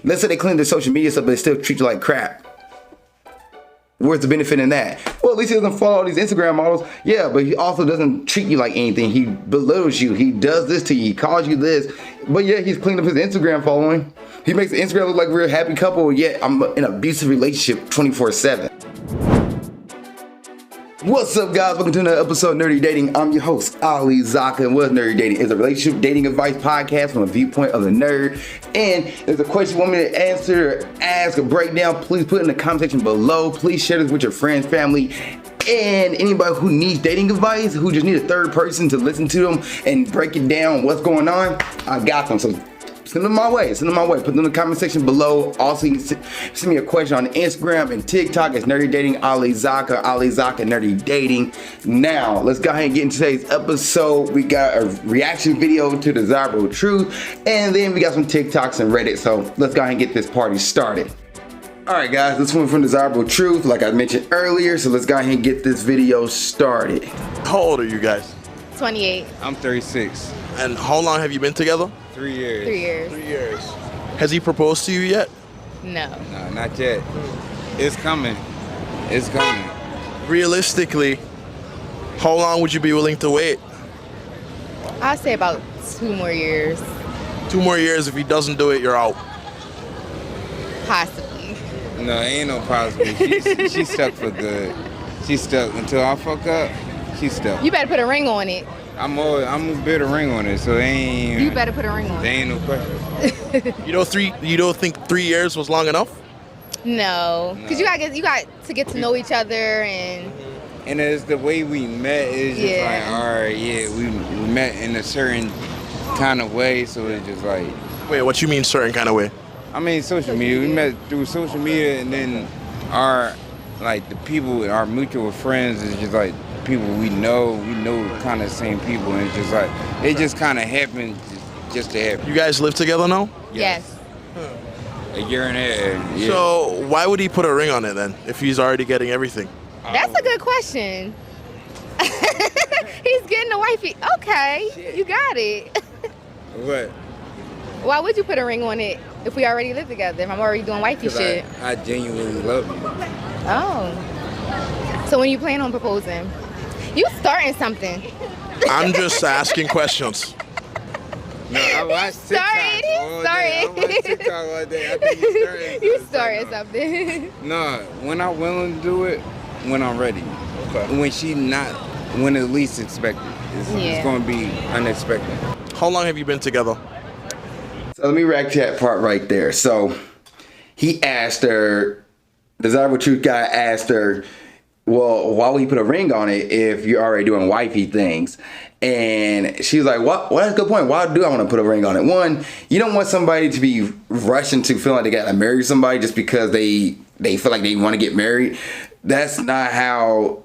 Let's say they clean their social media stuff, but they still treat you like crap. Where's the benefit in that? Well, at least he doesn't follow all these Instagram models. Yeah, but he also doesn't treat you like anything. He belittles you. He does this to you. He calls you this. But yeah, he's cleaned up his Instagram following. He makes Instagram look like we're a happy couple, yet I'm in an abusive relationship 24/7. What's up, guys? Welcome to another episode of Nerdy Dating. I'm your host, Zakka, and what is Nerdy Dating? It's a relationship dating advice podcast from a viewpoint of the nerd. And if there's a question you want me to answer, or ask, or break down, please put it in the comment section below. Please share this with your friends, family, and anybody who needs dating advice, who just need a third person to listen to them and break it down what's going on. I got them. So send them my way. Put them in the comment section below. Also, you can send me a question on Instagram and TikTok. It's Nerdy Dating, alizakkanerdydating. Now, let's go ahead and get into today's episode. We got a reaction video to Desirable Truth, and then we got some TikToks and Reddit. So let's go ahead and get this party started. Alright guys, this one from Desirable Truth, like I mentioned earlier. So let's go ahead and get this video started. How old are you guys? 28. I'm 36. And how long have you been together? 3 years. 3 years. 3 years. Has he proposed to you yet? No. No, not yet. It's coming. It's coming. Realistically, how long would you be willing to wait? I'd say about 2 more years. 2 more years. If he doesn't do it, you're out. Possibly. No, ain't no possible. She's stuck for good. She's stuck until I fuck up. She's stuck. You better put a ring on it. I'm gonna put a ring on it, so they ain't. You better put a ring on There it. ain't no question. You don't think 3 years was long enough? No. Because you got to get to know each other and... And it's the way we met. It's just Yeah. like, all right, yeah, we met in a certain kind of way, so it's just like. Wait, what you mean certain kind of way? I mean, social media. We met through social media, and then the people, our mutual friends is just like people we know kind of the same people, and it's just like, it just kind of happened just to happen. You guys live together now? Yes. A year and a half, yeah. So why would he put a ring on it then, if he's already getting everything? That's a good question. He's getting a wifey. Okay, Shit. you got it. What? Why would you put a ring on it if we already live together, if I'm already doing wifey 'Cause shit? I genuinely love you. Oh. So when you plan on proposing? You starting something. I'm just asking questions. No, I watch TikTok all day. I watch TikTok all day. I think You started something. No, when I'm willing to do it, when I'm ready. Okay. When it's least expected. It's going to be unexpected. How long have you been together? So let me react to that part right there. So he asked her, the Desirable Truth guy asked her, well, why would he put a ring on it if you're already doing wifey things? And she's like, what? Well, that's a good point. Why do I want to put a ring on it? One, you don't want somebody to be rushing to feel like they got to marry somebody just because they feel like they want to get married. That's not how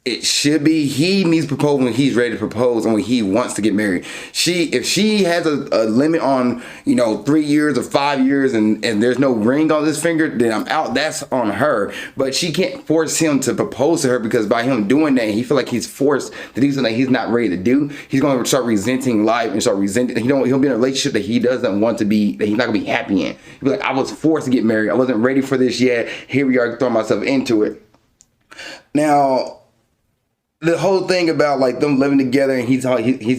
it should be. He needs to propose when he's ready to propose and when he wants to get married. If she has a limit on 3 years or 5 years and there's no ring on this finger, then I'm out. That's on her. But she can't force him to propose to her, because by him doing that, he feel like he's forced to do something he's not ready to do. He's going to start resenting life and start resenting. He'll be in a relationship that he doesn't want to be, that he's not going to be happy in. He'll be like, I was forced to get married. I wasn't ready for this yet. Here we are, throwing myself into it. Now, the whole thing about like them living together and he's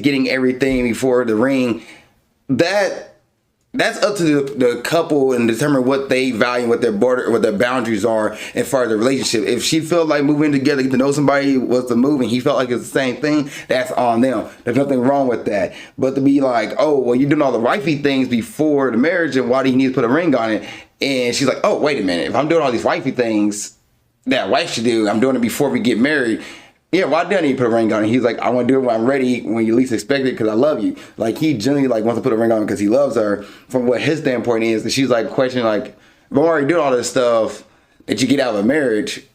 getting everything before the ring, that's up to the couple and determine what they value, what their boundaries are as far as the relationship. If she felt like moving together to know somebody was the move and he felt like it's the same thing, that's on them. There's nothing wrong with that. But to be like, oh, well, you're doing all the wifey things before the marriage, and why do you need to put a ring on it? And she's like, oh, wait a minute. If I'm doing all these wifey things that wife should do, I'm doing it before we get married. Yeah, why do I need to put a ring on it? He's like, I want to do it when I'm ready, when you least expect it, because I love you. Like, he genuinely wants to put a ring on it because he loves her. From what his standpoint is, that she's like questioning, like, if I'm already doing all this stuff that you get out of a marriage,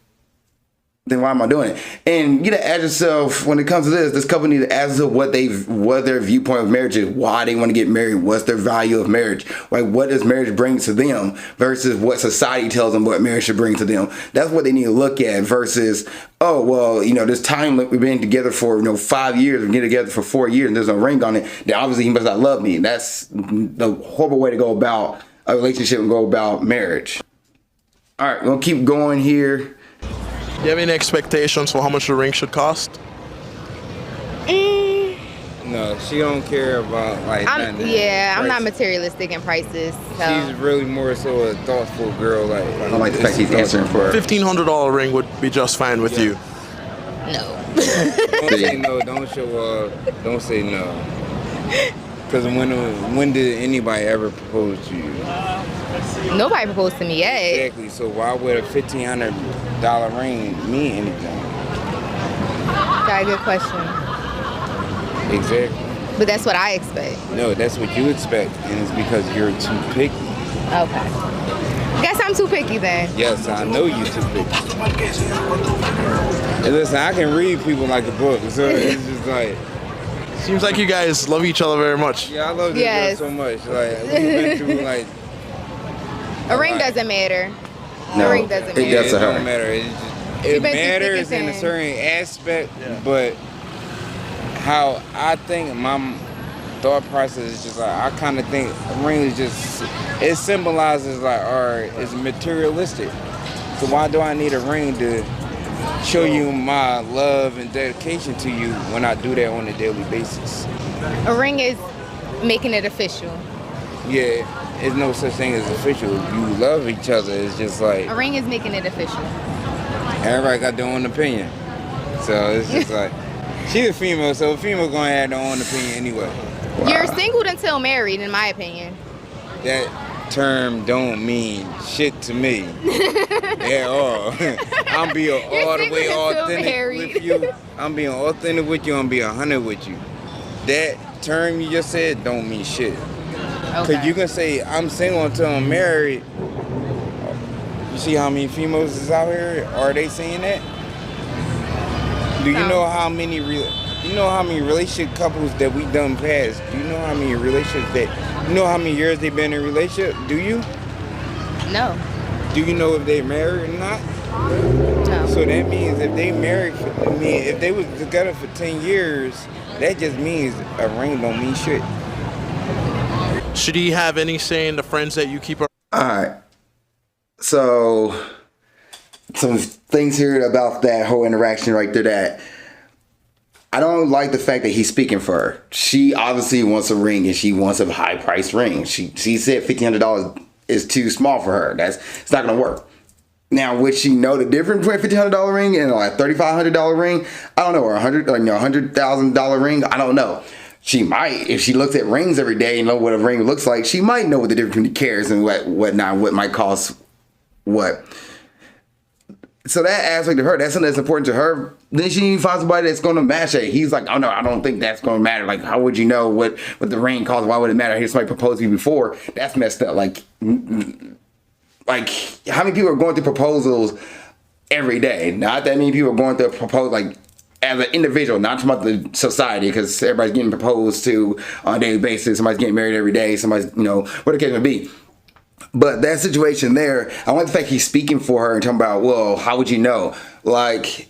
then why am I doing it? And you gotta ask yourself, when it comes to this couple need to ask themselves what their viewpoint of marriage is, why they want to get married, what's their value of marriage, like what does marriage bring to them versus what society tells them what marriage should bring to them. That's what they need to look at versus, oh, well, this time we've been together for 5 years, we've been together for 4 years and there's no ring on it, then obviously he must not love me. That's the horrible way to go about a relationship and go about marriage. All right, we're gonna keep going here. Do you have any expectations for how much the ring should cost? No, she don't care about like nothing. I'm not materialistic in prices. So. She's really more so a thoughtful girl. Like I don't like the fact he's answering for her. $1,500 ring would be just fine with you. No. Don't say no. Don't show up. Don't say no. Because when did anybody ever propose to you? Nobody proposed to me yet. Exactly. So why would a $1,500 ring mean anything? Got a good question. Exactly. But that's what I expect. No, that's what you expect, and it's because you're too picky. Okay. Guess I'm too picky then. Yes, I know you too picky. And listen, I can read people like a book, so it's just like. Seems like you guys love each other very much. Yeah, I love this girl so much. Like we've been through like. A ring doesn't matter. No, a ring doesn't matter. it does to her. It don't matter. It matters in a certain aspect, but how I think my thought process is just like I kind of think a ring is just it symbolizes like it's materialistic. So why do I need a ring to show you my love and dedication to you when I do that on a daily basis? A ring is making it official. Yeah, there's no such thing as official. You love each other. It's just like a ring is making it official. Everybody got their own opinion, so it's just like. She's a female, so a female gonna have their own opinion anyway. Wow. You're single until married, in my opinion. That term don't mean shit to me at all. I'm being all the way authentic with you. I'm being authentic with you. I'm being 100 with you. That term you just said don't mean shit. Okay. Cause you can say I'm single until I'm married. You see how many females is out here? Are they saying that? Do you know how many relationship couples that we done past? Do you know how many relationships you know how many years they've been in a relationship? Do you? No. Do you know if they married or not? No. So that means if they married, if they was together for 10 years, that just means a ring don't mean shit. Should he have any say in the friends that you keep? All right. So some things here about that whole interaction right there that I don't like the fact that he's speaking for her. She obviously wants a ring and she wants a high price ring. She said $1,500 is too small for her. It's not gonna work. Now, would she know the difference between a $1,500 ring and like a $3,500 ring? I don't know, or $100,000 ring. I don't know. She might, if she looks at rings every day and know what a ring looks like, she might know what the difference between the carats and whatnot, what might cost what. So that aspect of her, that's something that's important to her. Then she finds somebody that's going to match it. He's like, oh no, I don't think that's going to matter. Like, how would you know what the ring costs? Why would it matter? Here's somebody proposed to you before. That's messed up. Like, how many people are going through proposals every day? Not that many people are going through a proposal, like, as an individual, not talking about the society, because everybody's getting proposed to on a daily basis. Somebody's getting married every day. Somebody's, what the case may be. But that situation there, I like the fact he's speaking for her and talking about, well, how would you know? Like,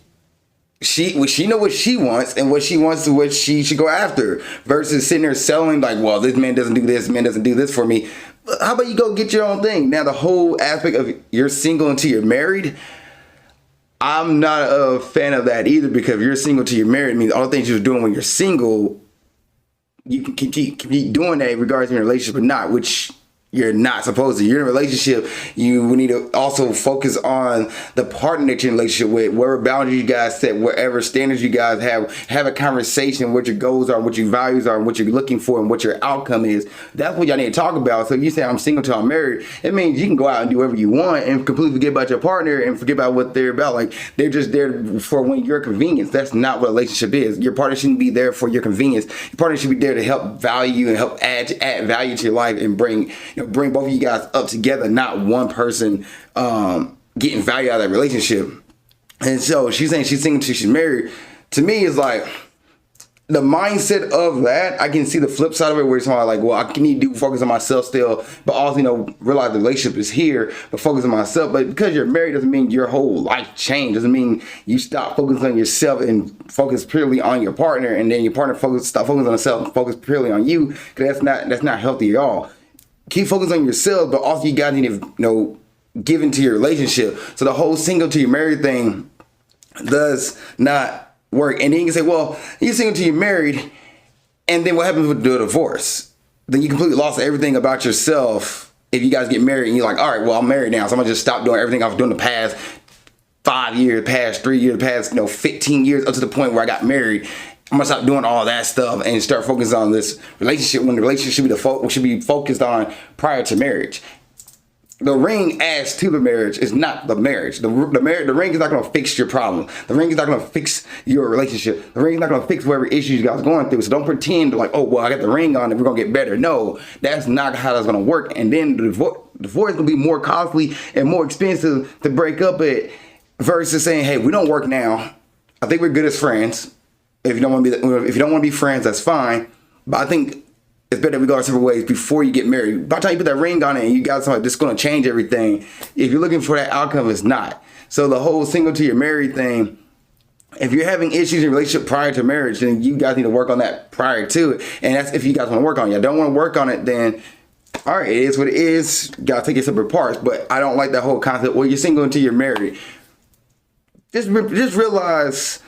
she know what she wants and what she wants to what she should go after versus sitting there selling like, well, this man doesn't do this man doesn't do this for me. How about you go get your own thing? Now, the whole aspect of you're single until you're married, I'm not a fan of that either, because if you're single till you're married, it means all the things you're doing when you're single, you can keep doing that regardless of your relationship or not, which you're not supposed to. You're in a relationship, you need to also focus on the partner that you're in a relationship with, whatever boundaries you guys set, whatever standards you guys have a conversation, what your goals are, what your values are, and what you're looking for, and what your outcome is. That's what y'all need to talk about. So if you say I'm single till I'm married, it means you can go out and do whatever you want and completely forget about your partner and forget about what they're about. Like, they're just there for when your convenience. That's not what a relationship is. Your partner shouldn't be there for your convenience. Your partner should be there to help value and help add value to your life and bring both of you guys up together, not one person getting value out of that relationship. And so she's saying she's single until she's married. To me, it's like the mindset of that. I can see the flip side of it, where it's like, well, I need to focus on myself still, but also realize the relationship is here, but focus on myself. But because you're married doesn't mean your whole life changed. Doesn't mean you stop focusing on yourself and focus purely on your partner, and then your partner stop focusing on themselves and focus purely on you, because that's not healthy at all. keep focused on yourself, but also you got to need to, give into your relationship. So the whole single to your married thing does not work. And then you can say, well, you're single till you're married, and then what happens with the divorce? Then you completely lost everything about yourself if you guys get married and you're like, all right, well, I'm married now, so I'm gonna just stop doing everything I was doing the past 5 years, past 3 years, past 15 years, up to the point where I got married. I'm gonna stop doing all that stuff and start focusing on this relationship when the relationship should be focused on prior to marriage. The ring adds to the marriage is not the marriage. The ring is not going to fix your problem. The ring is not going to fix your relationship. The ring is not going to fix whatever issues you guys are going through. So don't pretend like, oh, well, I got the ring on and we're going to get better. No, that's not how that's going to work. And then the divorce is going to be more costly and more expensive to break up it versus saying, hey, we don't work now. I think we're good as friends. If you don't want to be friends, that's fine. But I think it's better we go our separate ways before you get married. By the time you put that ring on it and you got something that's going to change everything, if you're looking for that outcome, it's not. So the whole single to your married thing, if you're having issues in your relationship prior to marriage, then you guys need to work on that prior to it. And that's if you guys want to work on it. You don't want to work on it, then all right, it is what it is. You got to take it separate parts. But I don't like that whole concept, well, you're single until you're married. Just realize,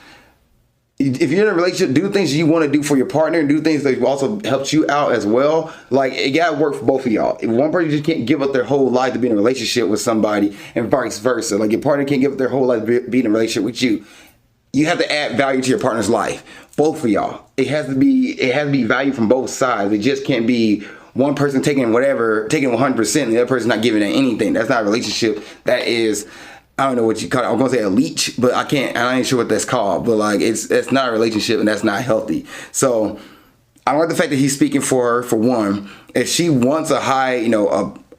if you're in a relationship, do things you want to do for your partner and do things that also helps you out as well. Like, it got to work for both of y'all. If one person just can't give up their whole life to be in a relationship with somebody and vice versa, like your partner can't give up their whole life to be in a relationship with you, you have to add value to your partner's life. Both of y'all. It has to be value from both sides. It just can't be one person taking 100% and the other person not giving it anything. That's not a relationship. That is, I don't know what you call it. I'm gonna say a leech, but I ain't sure what that's called. But like, it's not a relationship, and that's not healthy. So I don't like the fact that he's speaking for her. For one, if she wants a high,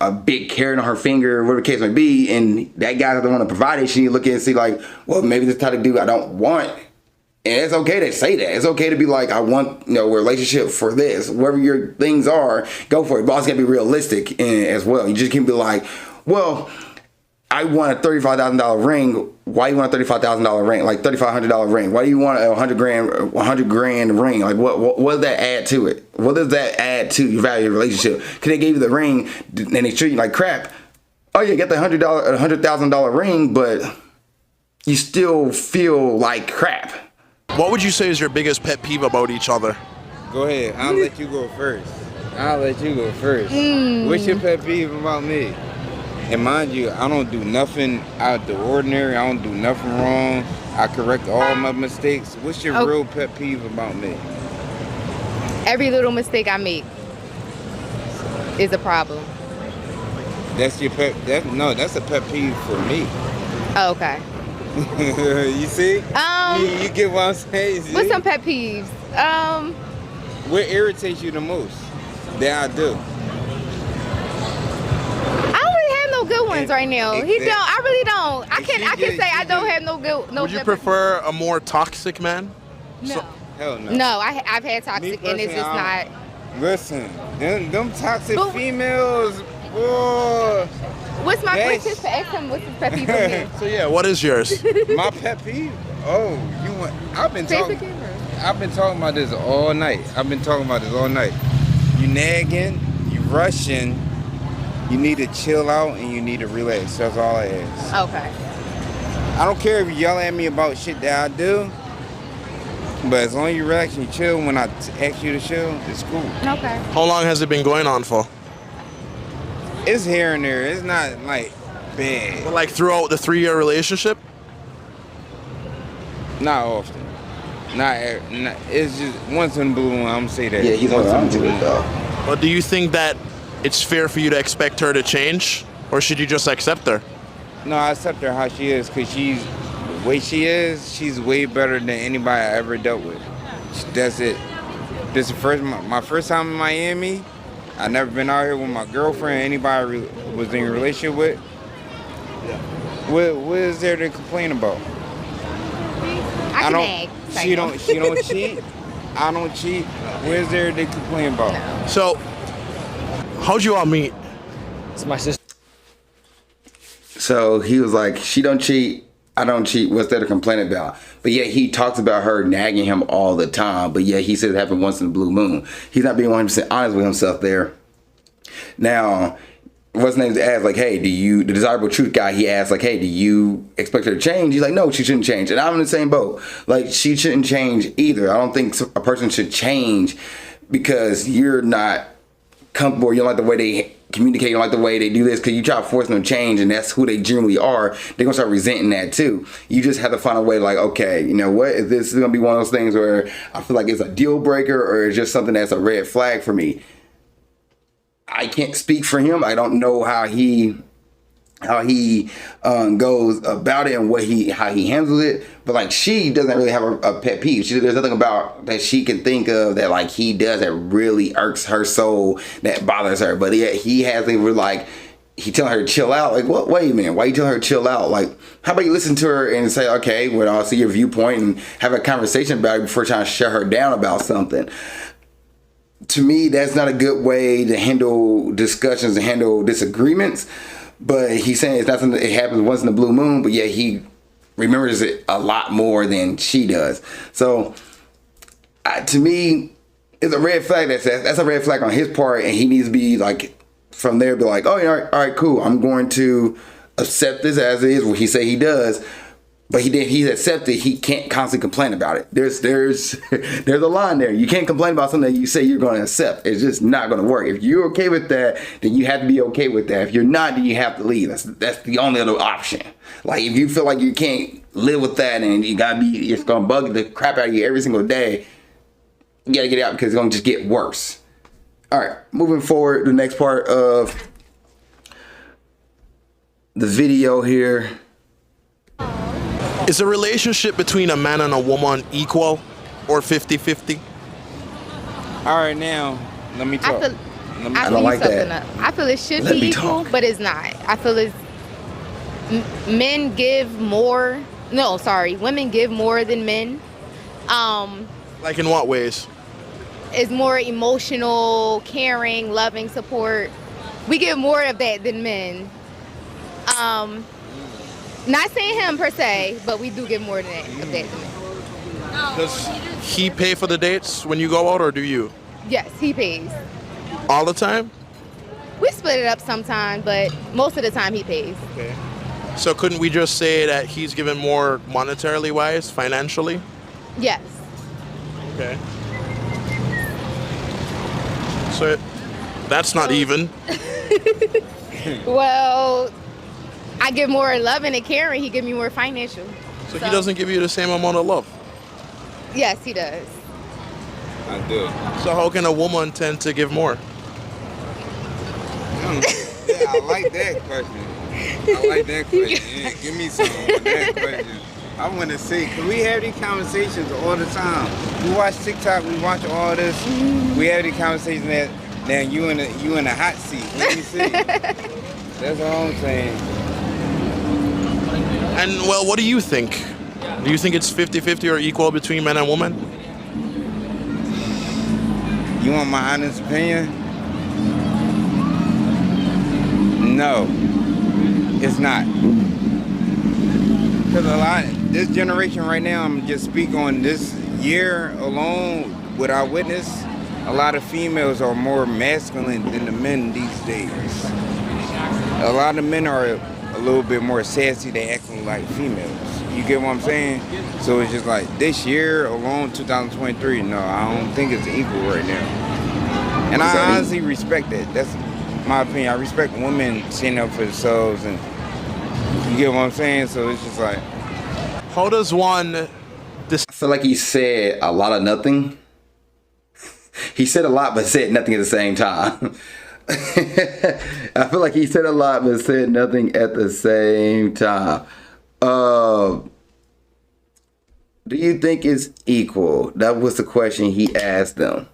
a big carrot on her finger, whatever the case may be, and that guy doesn't want to provide it, she need to look at it and see like, well, maybe this type of dude I don't want. And it's okay to say that. It's okay to be like, I want, a relationship for this. Whatever your things are, go for it. But also gotta be realistic as well. You just can't be like, well, I want a $35,000 ring. Why do you want a $35,000 ring? Like $3,500 ring. Why do you want a $100 grand ring? Like what does that add to it? What does that add to your value of your relationship? Because they gave you the ring and they treat you like crap. Oh, you get the $100,000 ring, but you still feel like crap. What would you say is your biggest pet peeve about each other? Go ahead. I'll let you go first. What's your pet peeve about me? And mind you, I don't do nothing out the ordinary. I don't do nothing wrong. I correct all my mistakes. What's your real pet peeve about me? Every little mistake I make is a problem. That's your pet? That's a pet peeve for me. Oh, okay. You see? You get what I'm saying? See? What's some pet peeves? What irritates you the most that I do? Good ones right now. He don't. I really don't. I can say I don't have no good. No. Would you prefer a more toxic man? No. Hell no. No, I've had toxic, and it's just not. Listen, them toxic females. Boy. What's his pet peeve for me? So yeah, what is yours? My pet peeve? Oh, you want? I've been talking about this all night. You nagging, you rushing. You need to chill out and you need to relax. That's all I ask. Okay. I don't care if you yell at me about shit that I do, but as long as you relax and you chill when I ask you to chill, it's cool. Okay. How long has it been going on for? It's here and there. It's not like bad. But like throughout the 3-year relationship? Not often. Not. It's just once in a blue moon. I'm gonna say that. Yeah, he's on to it though. But do you think that it's fair for you to expect her to change, or should you just accept her? No, I accept her how she is, because the way she is, she's way better than anybody I ever dealt with. That's it. This is my first time in Miami. I never been out here with my girlfriend, anybody I was in a relationship with. What is there to complain about? She don't cheat. I don't cheat. What is there to complain about? No. So, how'd you all meet? It's my sister. So he was like, she don't cheat, I don't cheat, what's there to complain about? But yet he talks about her nagging him all the time, but yet he said it happened once in a blue moon. He's not being 100% honest with himself there. Now, what's his name asked, like, hey, the desirable truth guy, he asked, like, hey, do you expect her to change? He's like, no, she shouldn't change. And I'm in the same boat. Like, she shouldn't change either. I don't think a person should change because you're not comfortable, you don't like the way they communicate, you don't like the way they do this, because you try to force them to change, and that's who they generally are, they're gonna start resenting that too. You just have to find a way, like, okay, you know what, is this gonna be one of those things where I feel like it's a deal breaker, or it's just something that's a red flag for me? I can't speak for him. I don't know how he goes about it and how he handles it. But like, she doesn't really have a pet peeve. There's nothing about that she can think of that like he does that really irks her soul, that bothers her. But he has it where like he telling her to chill out. Like, what? Wait a minute. Why you telling her to chill out? Like, how about you listen to her and say, okay, well, I'll see your viewpoint and have a conversation about it before trying to shut her down about something. To me, that's not a good way to handle discussions and handle disagreements. But he's saying it's not something that happens once in a blue moon, but yeah, he remembers it a lot more than she does. So to me, it's a red flag. That's a red flag on his part, and he needs to be like, from there, be like, oh, yeah, all right, cool. I'm going to accept this as it is, what he say he does. But he's accepted. He can't constantly complain about it. There's a line there. You can't complain about something that you say you're going to accept. It's just not going to work. If you're okay with that, then you have to be okay with that. If you're not, then you have to leave. That's the only other option. Like, if you feel like you can't live with that and it's going to bug the crap out of you every single day, you got to get out because it's going to just get worse. All right, moving forward, the next part of the video here. Is a relationship between a man and a woman equal or 50-50? All right, now let me talk. I don't like that. I feel it should Let be me equal, talk. but it's not. I feel it's men give more. No, sorry, women give more than men. Like in what ways? Is more emotional, caring, loving, support. We give more of that than men. Not saying him per se, but we do get more than that, of that than men. Does he pay for the dates when you go out, or do you? Yes, he pays. All the time? We split it up sometimes, but most of the time he pays. Okay. So couldn't we just say that he's given more monetarily wise, financially? Yes. Okay. So that's not even. Well, I give more loving and caring. He give me more financial. So he doesn't give you the same amount of love? Yes, he does. I do. So how can a woman tend to give more? Yeah, I like that question. I like that question. Yeah, give me some on that question. I want to say, because we have these conversations all the time. We watch TikTok, we watch all this. We have these conversations that now you in a hot seat. Let me see. That's all I'm saying. And well, what do you think? Do you think it's 50-50 or equal between men and women? You want my honest opinion? No, it's not. Because this generation right now, I'm just speak on this year alone, what I witnessed, a lot of females are more masculine than the men these days. A lot of men are a little bit more sassy, they acting like females. You get what I'm saying? So it's just like this year alone, 2023, no, I don't think it's equal right now. And I honestly respect that. That's my opinion. I respect women standing up for themselves, and you get what I'm saying? So it's just like, How does one I feel like he said a lot of nothing. He said a lot but said nothing at the same time. I feel like he said a lot but said nothing at the same time. Do you think it's equal? That was the question he asked them.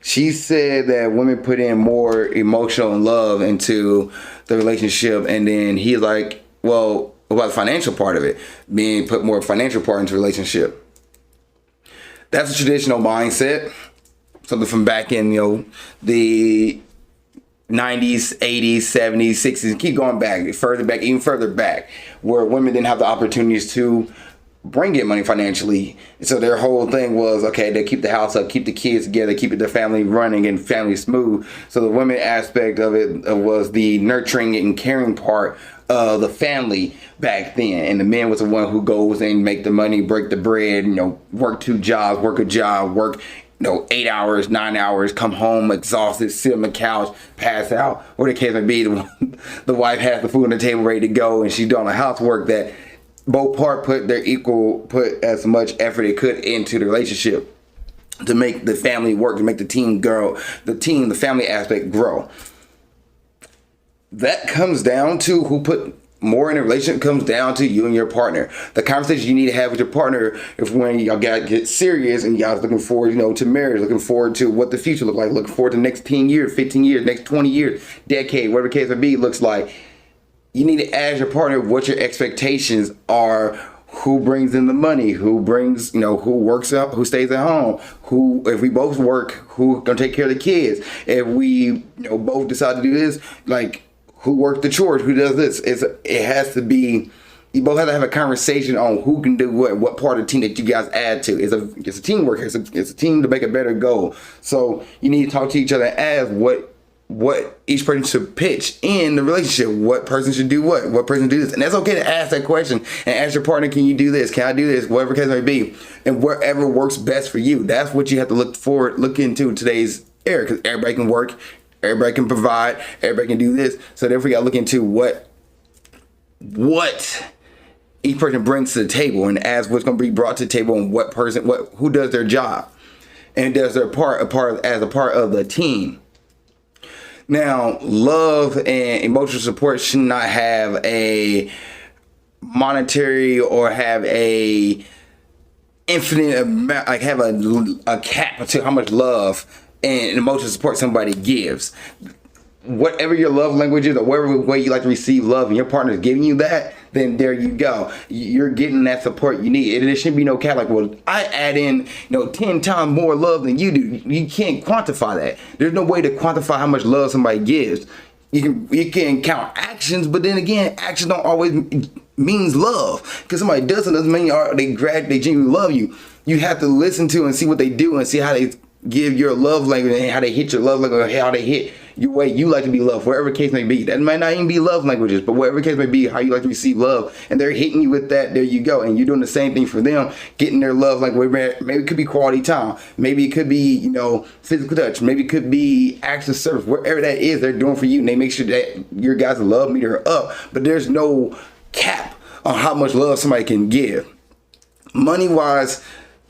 She said that women put in more emotional and love into the relationship, and then he's like, well, what about the financial part of it? Being put more financial part into the relationship. That's a traditional mindset. Something from back in, the 90s, 80s, 70s, 60s, keep going back, even further back, where women didn't have the opportunities to bring in money financially. So their whole thing was, okay, they keep the house up, keep the kids together, keep the family running and family smooth. So the women aspect of it was the nurturing and caring part of the family back then. And the man was the one who goes and make the money, break the bread, work 2 jobs, work a job, work 8 hours, 9 hours, come home exhausted, sit on the couch, pass out, or the case may be. The wife has the food on the table ready to go, and she's doing the housework that both parts put as much effort they could into the relationship to make the family work, to make the team grow, the family aspect grow. That comes down to who put more in a relationship, comes down to you and your partner. The conversation you need to have with your partner if when y'all get serious and y'all looking forward, to marriage, looking forward to what the future look like, looking forward to the next 10 years, 15 years, next 20 years, decade, whatever the case may be, looks like. You need to ask your partner what your expectations are. Who brings in the money? Who brings, who works out, who stays at home? Who, if we both work, who gonna take care of the kids? If we, both decide to do this, like, who works the chores? Who does this? It has to be. You both have to have a conversation on who can do what part of the team that you guys add to. It's a teamwork. It's a team to make a better goal. So you need to talk to each other as what each person should pitch in the relationship. What person should do what person do this. And that's okay to ask that question and ask your partner, can you do this? Can I do this? Whatever the case may be. And whatever works best for you. That's what you have to look into today's era, because everybody can work. Everybody can provide. Everybody can do this. So therefore, you got to look into what each person brings to the table, and ask what's going to be brought to the table, and who does their job, and does their part as a part of the team. Now, love and emotional support should not have a monetary or have a infinite amount, like have a cap to how much love and emotional support somebody gives. Whatever your love language is, or whatever way you like to receive love, and your partner is giving you that, then there you go. You're getting that support you need. And there shouldn't be no cap like, well, I add in 10 times more love than you do. You can't quantify that. There's no way to quantify how much love somebody gives. You can count actions, but then again, actions don't always means love. Because somebody doesn't mean they genuinely love you. You have to listen to and see what they do and see how they give your love language and how they hit your love language, or how they hit your way you like to be loved, whatever the case may be. That might not even be love languages, but whatever the case may be, how you like to receive love, and they're hitting you with that, there you go. And you're doing the same thing for them, getting their love language. Maybe it could be quality time, maybe it could be physical touch, maybe it could be acts of service, whatever that is they're doing for you, and they make sure that your guys' love meter are up. But there's no cap on how much love somebody can give. Money wise,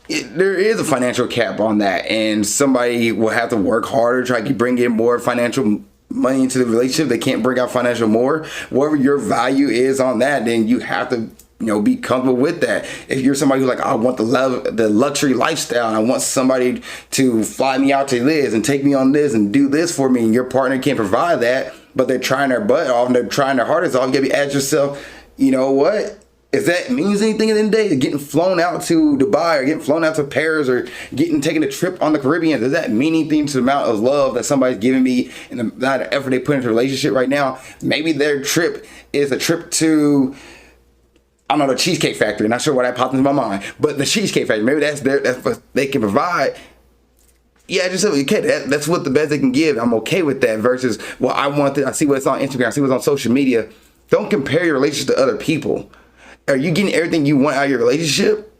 there is a financial cap on that, and somebody will have to work harder, try to bring in more financial money into the relationship. They can't bring out financial more. Whatever your value is on that, then you have to be comfortable with that. If you're somebody who's like, I want the luxury lifestyle, and I want somebody to fly me out to this and take me on this and do this for me, and your partner can't provide that, but they're trying their butt off and they're trying their hardest off, you gotta ask yourself, what? If that means anything at the end of the day, getting flown out to Dubai or getting flown out to Paris or taking a trip on the Caribbean, does that mean anything to the amount of love that somebody's giving me and the amount of effort they put into a relationship right now? Maybe their trip is a trip to, I don't know, the Cheesecake Factory. Not sure why that popped into my mind, but the Cheesecake Factory, maybe that's what they can provide. Yeah, just okay. That's what the best they can give. I'm okay with that. Versus, well, I see what's on Instagram, I see what's on social media. Don't compare your relationship to other people. Are you getting everything you want out of your relationship?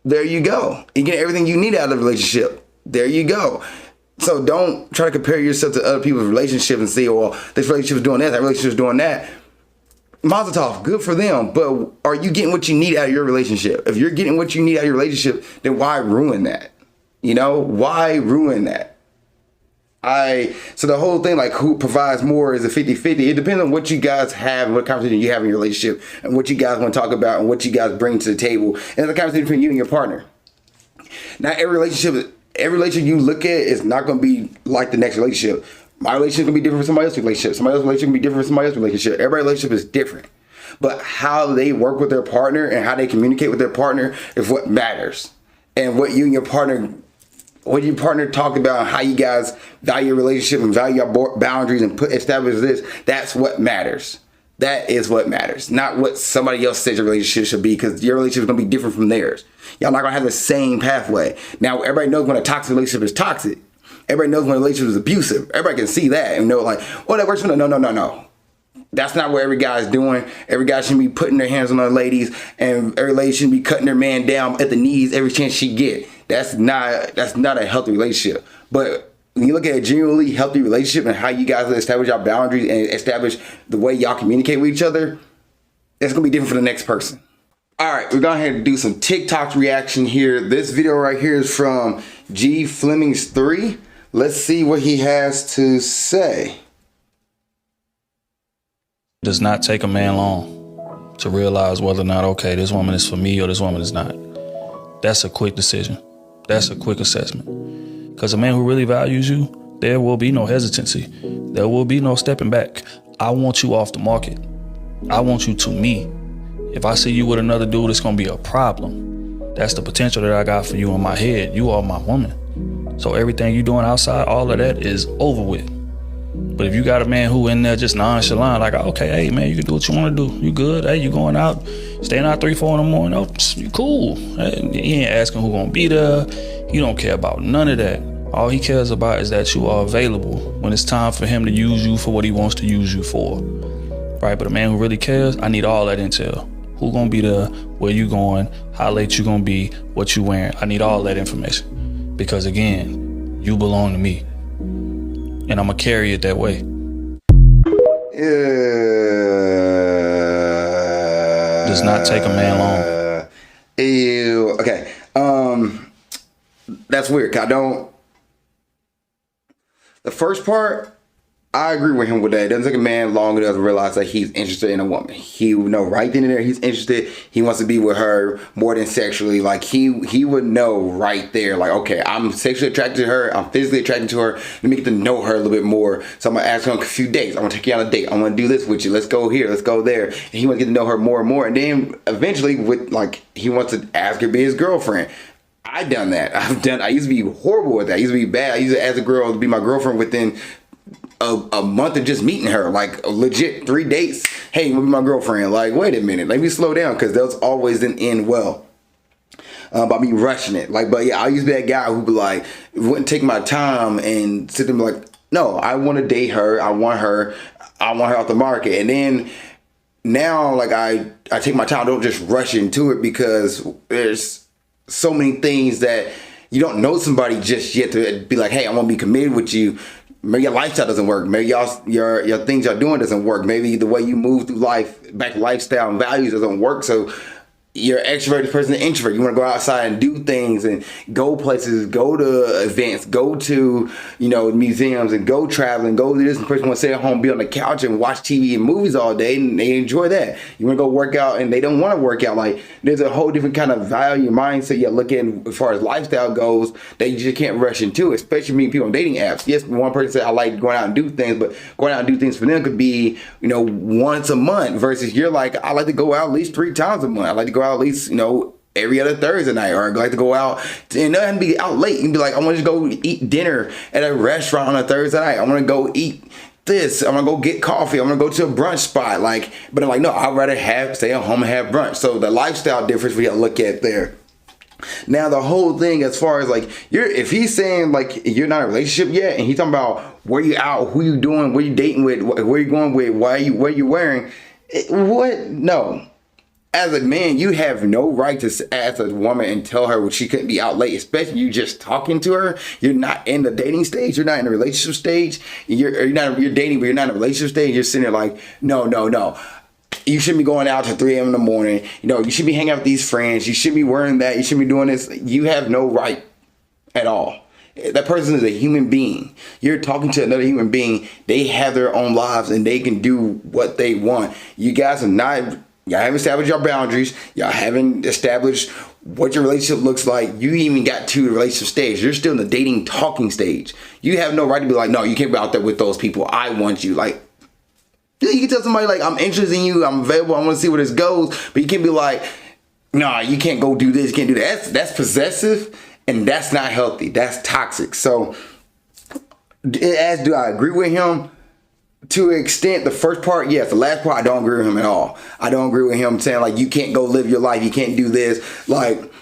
There you go. You get everything you need out of the relationship. There you go. So don't try to compare yourself to other people's relationships and say, well, this relationship is doing that relationship is doing that. Mazel tov, good for them. But are you getting what you need out of your relationship? If you're getting what you need out of your relationship, then why ruin that? Why ruin that? So the whole thing, like, who provides more is a 50-50. It depends on what you guys have and what conversation you have in your relationship and what you guys want to talk about and what you guys bring to the table. And the conversation between you and your partner. Not every relationship you look at is not going to be like the next relationship. My relationship is going to be different from somebody else's relationship. Somebody else's relationship can be different from somebody else's relationship. Everybody's relationship is different. But how they work with their partner and how they communicate with their partner is what matters. And what you and your partner talk about, how you guys value your relationship and value your boundaries and establish this, that's what matters. That is what matters, not what somebody else says your relationship should be, because your relationship is going to be different from theirs. Y'all not going to have the same pathway. Now, everybody knows when a toxic relationship is toxic. Everybody knows when a relationship is abusive. Everybody can see that and know, like, oh, that works for them. No. That's not what every guy is doing. Every guy shouldn't be putting their hands on other ladies, and every lady shouldn't be cutting their man down at the knees every chance she get. That's not a healthy relationship. But when you look at a genuinely healthy relationship and how you guys establish your boundaries and establish the way y'all communicate with each other, it's gonna be different for the next person. All right, we're going ahead and do some TikTok reaction here. This video right here is from G Flemings 3. Let's see what he has to say. It does not take a man long to realize whether or not, okay, this woman is for me or this woman is not. That's a quick decision. That's a quick assessment. Because a man who really values you, there will be no hesitancy. There will be no stepping back. I want you off the market. I want you to me. If I see you with another dude, it's going to be a problem. That's the potential that I got for you in my head. You are my woman. So everything you doing outside, all of that is over with. But if you got a man who in there just nonchalant, like, okay, hey, man, you can do what you want to do. You good? Hey, you going out, staying out 3, 4 in the morning? Oh, you cool. He ain't asking who going to be there. He don't care about none of that. All he cares about is that you are available when it's time for him to use you for what he wants to use you for. Right? But a man who really cares, I need all that intel. Who gonna be there? Where you going? How late you gonna be? What you wearing? I need all that information. Because again, you belong to me. And I'm gonna carry it that way. Does not take a man long. Ew. Okay. That's weird. The first part, I agree with him with that. It doesn't take a man long enough to realize that he's interested in a woman. He would know right then and there he's interested. He wants to be with her more than sexually. Like he would know right there, like, okay, I'm sexually attracted to her. I'm physically attracted to her. Let me get to know her a little bit more. So I'm gonna ask her on a few dates. I'm gonna take you on a date. I'm gonna do this with you. Let's go here. Let's go there. And he wants to get to know her more and more. And then eventually, he wants to ask her to be his girlfriend. I've done that. I used to be horrible with that. I used to be bad. I used to ask a girl to be my girlfriend within a month of just meeting her, like legit 3 dates. Hey, you want to be my girlfriend? Like, wait a minute, let me slow down, because those always didn't end well by me rushing it. Like, but yeah, I used to be that guy who be like, wouldn't take my time and sit there and be like, no, I want to date her. I want her off the market. And then now, like, I take my time. I don't just rush into it, because there's so many things that you don't know somebody just yet to be like, hey, I want to be committed with you. Maybe your lifestyle doesn't work. Maybe your things y'all doing doesn't work. Maybe the way you move through life, back lifestyle and values doesn't work. So you're an extroverted person, an introvert. You want to go outside and do things and go places, go to events, go to, museums, and go traveling, go to this. The person wants to stay at home, be on the couch and watch TV and movies all day, and they enjoy that. You want to go work out and they don't want to work out. Like, there's a whole different kind of value mindset you're looking as far as lifestyle goes that you just can't rush into, especially meeting people on dating apps. Yes, one person said, I like going out and do things, but going out and do things for them could be, once a month, versus you're like, I like to go out at least 3 times a month. I like to go out at least, every other Thursday night, or I like to go out and not be out late. You can be like, I want to go eat dinner at a restaurant on a Thursday night. I want to go eat this. I'm gonna go get coffee. I'm gonna go to a brunch spot. But I'm like, no, I'd rather stay at home and have brunch. So the lifestyle difference we gotta look at there. Now the whole thing, as far as like, if he's saying like you're not in a relationship yet, and he's talking about where you out, who you doing, where you dating with, where you going with, what you wearing, what? No. As a man, you have no right to ask a woman and tell her she couldn't be out late, especially you just talking to her. You're not in the dating stage. You're not in the relationship stage. You're dating, but you're not in a relationship stage. You're sitting there like, no. You shouldn't be going out till 3 a.m. in the morning. You should be hanging out with these friends. You shouldn't be wearing that. You shouldn't be doing this. You have no right at all. That person is a human being. You're talking to another human being. They have their own lives and they can do what they want. You guys are not... Y'all haven't established your boundaries. Y'all haven't established what your relationship looks like. You even got to the relationship stage. You're still in the dating, talking stage. You have no right to be like, no, you can't be out there with those people. I want you. Like, you can tell somebody like, I'm interested in you. I'm available. I want to see where this goes. But you can't be like, nah, you can't go do this. You can't do that. That's possessive, and that's not healthy. That's toxic. So, as do I agree with him? to an extent, the first part, yes. The last part, I don't agree with him at all. I don't agree with him saying like you can't go live your life, you can't do this. Like,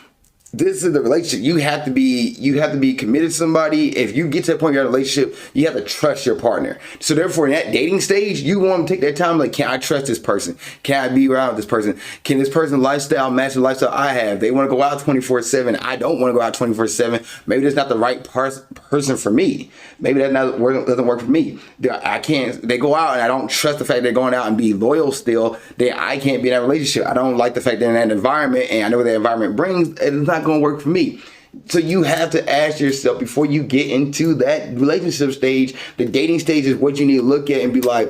this is the relationship. You have to be committed to somebody. If you get to that point in your relationship, you have to trust your partner. So therefore, in that dating stage, you want to take that time. Like, can I trust this person? Can I be around this person? Can this person's lifestyle match the lifestyle I have? They want to go out 24/7. I don't want to go out 24/7. Maybe that's not the right person for me. Maybe that doesn't work for me. I can't. They go out and I don't trust the fact they're going out and be loyal still. Then I can't be in that relationship. I don't like the fact they're in that environment, and I know what that environment brings. It's not going to work for me. So you have to ask yourself before you get into that relationship stage, the dating stage is what you need to look at and be like,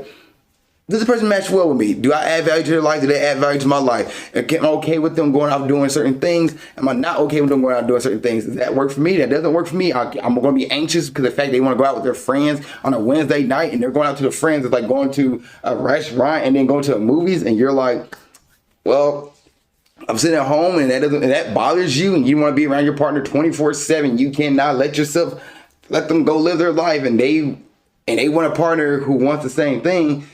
does this person match well with me? Do I add value to their life? Do they add value to my life? Am I okay with them going out doing certain things? Am I not okay with them going out doing certain things? Does that work for me? That doesn't work for me. I'm going to be anxious because of the fact they want to go out with their friends on a Wednesday night and they're going out to the friends. It's like going to a restaurant and then going to the movies and you're like, well, I'm sitting at home and that bothers you and you want to be around your partner 24/7. You cannot let them go live their life and they want a partner who wants the same thing.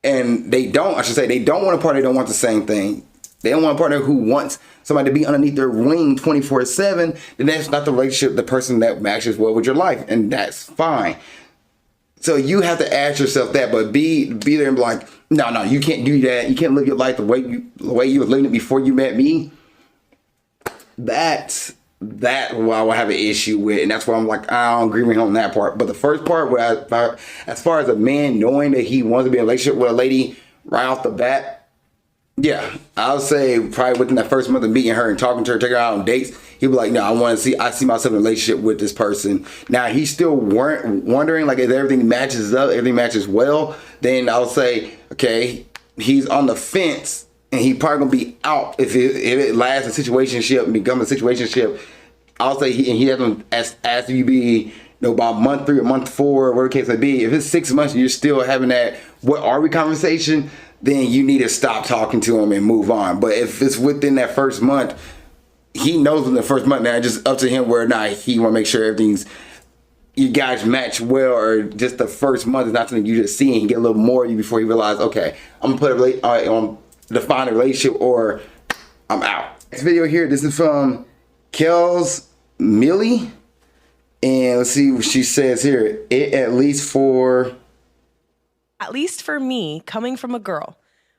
And they don't want a partner who don't want the same thing. They don't want a partner who wants somebody to be underneath their wing 24/7. Then that's not the relationship, the person that matches well with your life. And that's fine. So you have to ask yourself that, but be there and be like, no, you can't do that. You can't live your life the way you were living it before you met me. That's what I will have an issue with, and that's why I'm like, I don't agree with him on that part. But the first part, as far as a man knowing that he wants to be in a relationship with a lady right off the bat, yeah, I would say probably within that first month of meeting her and talking to her, taking her out on dates, he'd be like, no, I see myself in a relationship with this person. Now, he's still wondering, like, if everything matches up, everything matches well, then I'll say, okay, he's on the fence, and he probably gonna be out if it lasts a situationship and becomes a situationship. I'll say he hasn't asked you be about month 3 or month 4, whatever the case may be. If it's 6 months and you're still having that "what are we" conversation, then you need to stop talking to him and move on. But if it's within that first month, he knows in the first month now, it's just up to him whether or not he want to make sure you guys match well, or just the first month is not something you just see and get a little more of you before you realize, okay, I'm gonna define a relationship or I'm out. This video here, this is from Kels Millie, and let's see what she says here. At least for me, coming from a girl,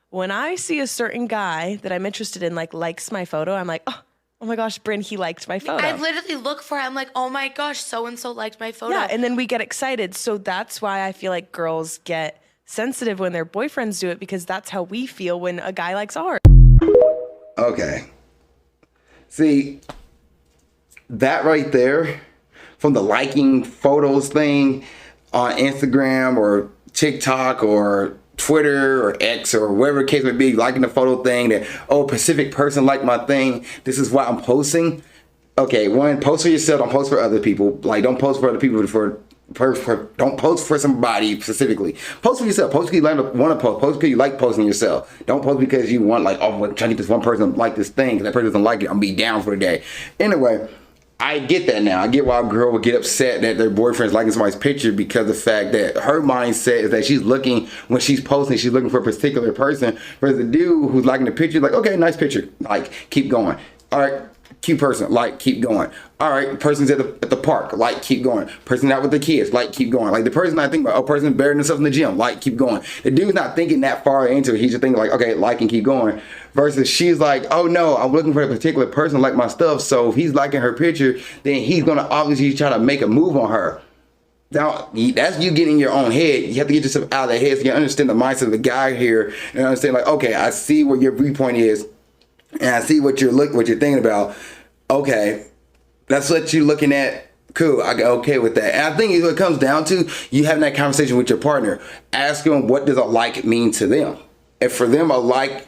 when I see a certain guy that I'm interested in, like, likes my photo, I'm like, oh my gosh, Bryn, he liked my photo. I literally look for it. I'm like, oh my gosh, so-and-so liked my photo. Yeah, and then we get excited. So that's why I feel like girls get sensitive when their boyfriends do it, because that's how we feel when a guy likes ours. Okay. See, that right there, from the liking photos thing on Instagram or TikTok or Twitter or X or whatever the case may be, liking the photo thing that, oh, Pacific person liked my thing, this is why I'm posting. Okay, one, post for yourself, don't post for other people. Like, don't post for other people don't post for somebody specifically. Post for yourself. Post because you want to post. Post because you like posting yourself. Don't post because you want, like, oh, I'm trying to get this one person to like this thing, because that person doesn't like it, I'm be down for the day. Anyway, I get that now. I get why a girl would get upset that their boyfriend's liking somebody's picture, because the fact that her mindset is that she's looking, when she's posting, she's looking for a particular person, whereas the dude who's liking the picture, like, okay, nice picture, like, keep going. All right, cute person, like, keep going. All right, person's at the park, like, keep going. Person out with the kids, like, keep going. Like, the person not thinking about, oh, person burying themselves in the gym, like, keep going. The dude's not thinking that far into it. He's just thinking like, okay, like, and keep going. Versus she's like, oh no, I'm looking for a particular person like my stuff. So if he's liking her picture, then he's gonna obviously try to make a move on her. Now, that's you getting in your own head. You have to get yourself out of that head so you understand the mindset of the guy here and understand, like, okay, I see what your viewpoint is, and I see what you're thinking about. Okay, that's what you're looking at. Cool, I got okay with that. And I think what it comes down to, you having that conversation with your partner. Ask them, what does a like mean to them? And for them, a like,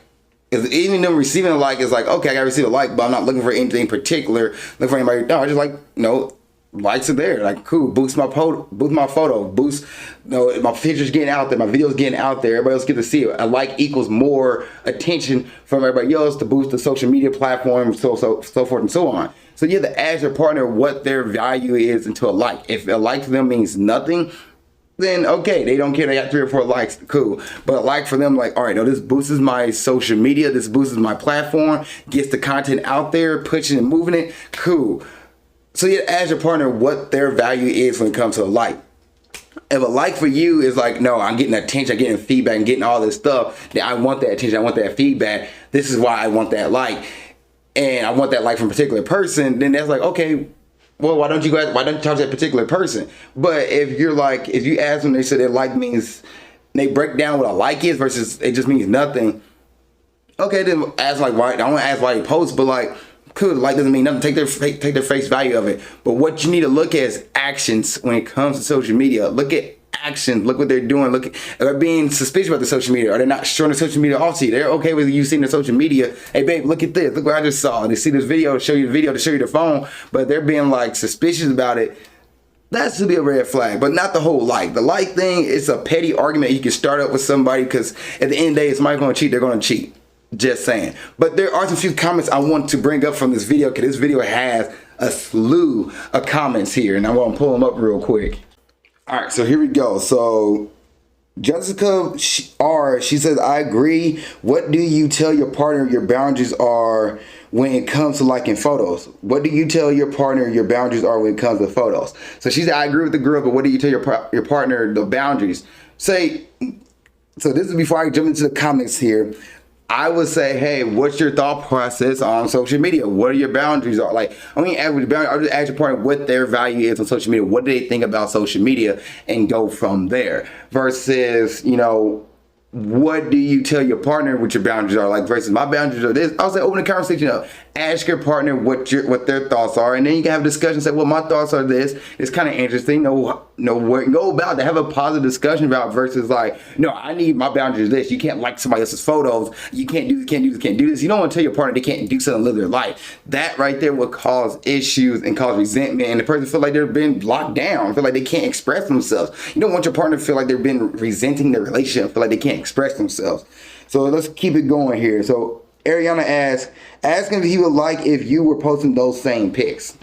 even them receiving a like is like, okay, I gotta receive a like, but I'm not looking for anything particular. Looking for anybody. No, I just like, no, likes are there. Like, cool, boost my photo, boost, my pictures getting out there, my videos getting out there. Everybody else get to see it. A like equals more attention from everybody else to boost the social media platform, so forth and so on. So you have to ask your partner what their value is into a like. If a like to them means nothing, then okay, they don't care. They got 3 or 4 likes, cool. But like for them, like, all right, no, this boosts my social media, this boosts my platform, gets the content out there, pushing and moving it, cool. So you ask your partner what their value is when it comes to a like. If a like for you is like, no, I'm getting attention, I'm getting feedback, I'm getting all this stuff, then I want that attention, I want that feedback. This is why I want that like, and I want that like from a particular person. Then that's like, okay, well, why don't you talk to that particular person? But if you're like, if you ask them, they say their like means, they break down what a like is versus it just means nothing. Okay, then ask like why. I don't want to ask why you post, but like, cool, like doesn't mean nothing. Take their face value of it. But what you need to look at is actions when it comes to social media. Look at actions. Look what they're doing. Look, are they being suspicious about the social media? Are they not showing the social media off to you? They're okay with you seeing the social media. Hey, babe, look at this. Look what I just saw. They see this video to show you the video to show you the phone, but they're being like suspicious about it. That should be a red flag, but not the whole like. The like thing is a petty argument you can start up with somebody because at the end of the day, if somebody's going to cheat, they're going to cheat. Just saying. But there are some few comments I want to bring up from this video because this video has a slew of comments here, and I want to pull them up real quick. All right, so here we go. So Jessica R, she says, I agree. What do you tell your partner your boundaries are when it comes to liking photos? What do you tell your partner your boundaries are when it comes to photos? So she said, I agree with the girl, but what do you tell your partner the boundaries? Say, so this is before I jump into the comments here. I would say, hey, what's your thought process on social media? What are your boundaries? Like, I mean, I'll just ask your partner what their value is on social media. What do they think about social media? And go from there. Versus, you know, what do you tell your partner what your boundaries are? Like, versus my boundaries are this. I'll say, open the conversation up. Ask your partner what their thoughts are. And then you can have a discussion. Say, well, my thoughts are this. It's kind of interesting. Go about to have a positive discussion about versus like, no, I need my boundaries this. You can't like somebody else's photos. You can't do this. You don't want to tell your partner they can't do something, live their life. That right there will cause issues and cause resentment. And the person feel like they're being locked down. Feel like they can't express themselves. You don't want your partner to feel like they've been resenting their relationship. Feel like they can't express themselves. So let's keep it going here. So Ariana asks, ask him if he would like if you were posting those same pics.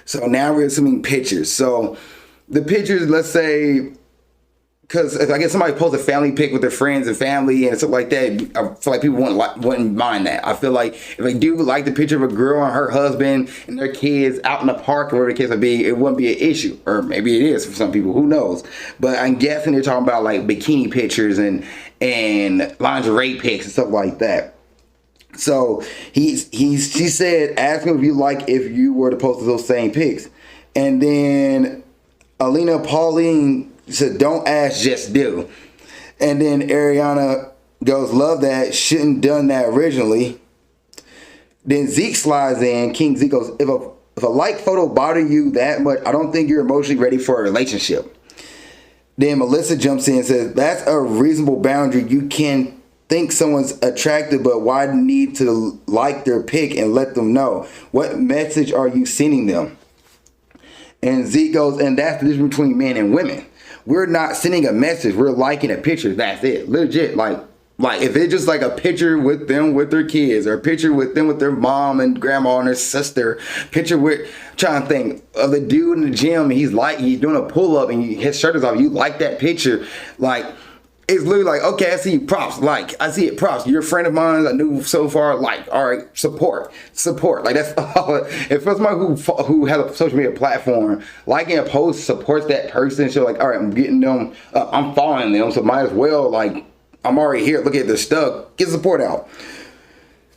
So now we're assuming pictures. So the pictures, let's say, because if I get somebody post a family pic with their friends and family and stuff like that, I feel like people wouldn't mind that. I feel like if they do like the picture of a girl and her husband and their kids out in the park or whatever the case may be, it wouldn't be an issue. Or maybe it is for some people, who knows. But I'm guessing they're talking about like bikini pictures and lingerie pics and stuff like that. So she said, ask him if you were to post those same pics. And then Alina Pauline said, don't ask, just do. And then Ariana goes, love that, shouldn't done that originally. Then Zeke slides in, King Zeke goes, if a like photo bother you that much, I don't think you're emotionally ready for a relationship. Then Melissa jumps in and says, that's a reasonable boundary. You can think someone's attractive, but why need to like their pic and let them know? What message are you sending them? And Zeke goes, and that's the difference between men and women. We're not sending a message. We're liking a picture. That's it. Legit. Like if it's just like a picture with them with their kids, or a picture with them with their mom and grandma and their sister, picture with, trying to think of the dude in the gym, and he's doing a pull up and his shirt is off. You like that picture. Like, it's literally like, okay, I see you, props. Like, I see it, props. You're a friend of mine. I knew so far. Like, all right, support. Like, that's all. If it's somebody who has a social media platform, liking a post supports that person. So like, all right, I'm getting them. I'm following them, so might as well, like, I'm already here. Look at this stuff. Get support out.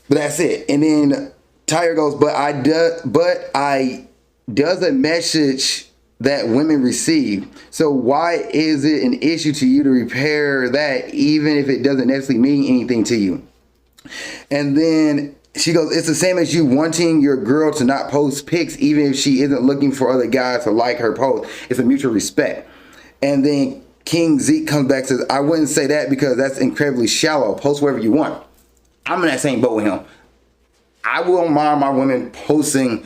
But that's it. And then Tyre goes, but I does a message that women receive. So why is it an issue to you to repair that, even if it doesn't necessarily mean anything to you? And then she goes, it's the same as you wanting your girl to not post pics, even if she isn't looking for other guys to like her post. It's a mutual respect. And then King Zeke comes back and says, I wouldn't say that because that's incredibly shallow. Post wherever you want. I'm in that same boat with him. I won't mind my women posting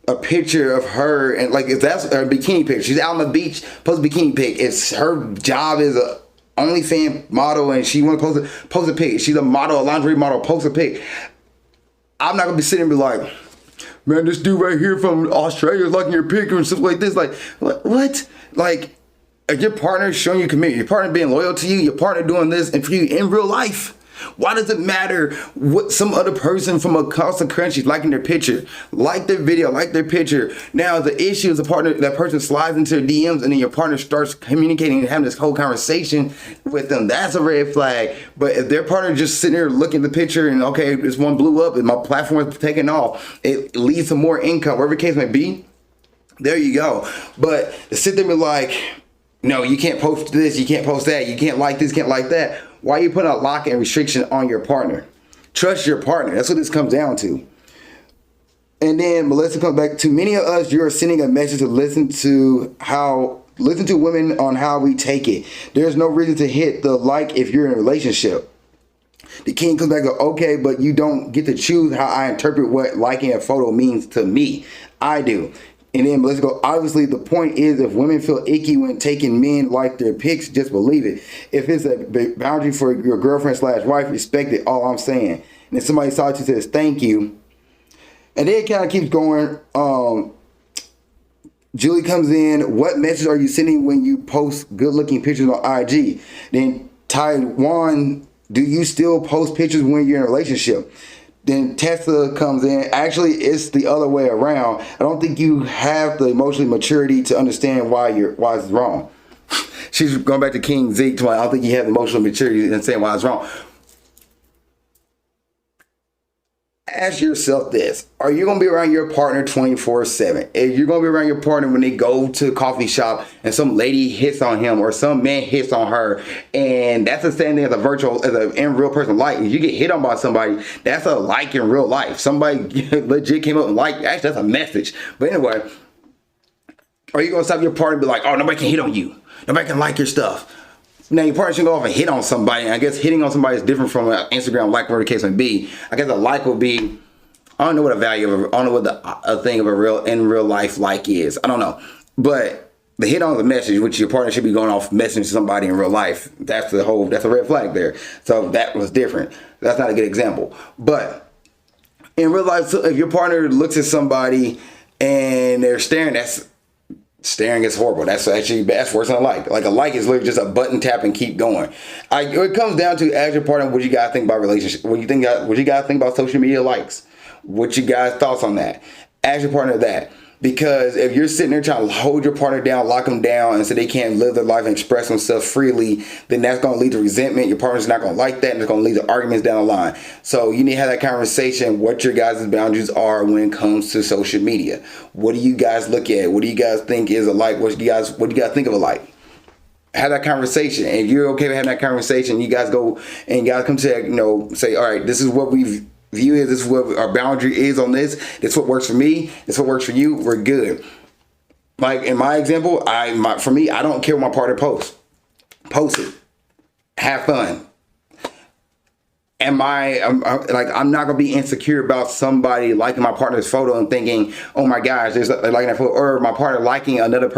a picture of her, and like, if that's a bikini picture, she's out on the beach, post a bikini pic. It's her job as a OnlyFans model, and she want to post a pic. She's a model, a lingerie model, post a pic. I'm not gonna be sitting and be like, man, this dude right here from Australia is liking your picture and stuff like this. Like, what? Like, If your partner showing you commitment, your partner being loyal to you, your partner doing this and for you in real life, why does it matter what some other person from across the country liking their picture, like their video, like their picture? Now the issue is that person slides into their DMs and then your partner starts communicating and having this whole conversation with them. That's a red flag. But if their partner just sitting there looking at the picture and okay, this one blew up and my platform is taking off, it leads to more income, whatever the case may be. There you go. But to sit there and be like, no, you can't post this, you can't post that, you can't like this, can't like that. Why are you putting a lock and restriction on your partner? Trust your partner. That's what this comes down to. And then Melissa comes back to many of us, you're sending a message to listen to women on how we take it. There's no reason to hit the like if you're in a relationship. The king comes back and goes, okay, but you don't get to choose how I interpret what liking a photo means to me. I do. And then let's go. Obviously, the point is if women feel icky when taking men like their pics, just believe it. If it's a boundary for your girlfriend / wife, respect it. All I'm saying. And then somebody saw it and says, thank you. And then it kind of keeps going. Julie comes in. What message are you sending when you post good looking pictures on IG? Then Taiwan, do you still post pictures when you're in a relationship? Then Tessa comes in. Actually, it's the other way around. I don't think you have the emotional maturity to understand why it's wrong. She's going back to King Zeke. I don't think you have the emotional maturity to understand why it's wrong. Ask yourself this. Are you going to be around your partner 24/7? If you're going to be around your partner when they go to a coffee shop and some lady hits on him or some man hits on her, and that's the same thing as an in real person like. If you get hit on by somebody, that's a like in real life. Somebody legit came up and liked. Actually, that's a message. But anyway, are you going to stop your partner and be like, oh, nobody can hit on you. Nobody can like your stuff. Now, your partner should go off and hit on somebody. I guess hitting on somebody is different from an Instagram like, whatever the case may be. I guess a like would be, I don't know what a value of, I don't know what a thing of in real life like is. I don't know. But the hit on the message, which your partner should be going off messaging somebody in real life, that's a red flag there. So that was different. That's not a good example. But in real life, so if your partner looks at somebody and they're staring, staring is horrible. That's worse than a like. Like a like is literally just a button tap and keep going. It comes down to ask your partner what you guys think about relationship. What you guys think about social media likes. What you guys thoughts on that? Ask your partner that. Because if you're sitting there trying to hold your partner down, lock them down, and so they can't live their life and express themselves freely, then that's going to lead to resentment. Your partner's not going to like that, and it's going to lead to arguments down the line. So you need to have that conversation, what your guys' boundaries are when it comes to social media. What do you guys look at? What do you guys think is a like? What do you guys think of a like? Have that conversation. And if you're okay with having that conversation, you guys go and you guys come to that, say, all right, this is what we've view is, this is what our boundary is on this. This is what works for me. This is what works for you. We're good. Like in my example, for me, I don't care what my partner posts. Post it. Have fun. I'm not gonna be insecure about somebody liking my partner's photo and thinking, oh my gosh, they're liking that photo, or my partner liking another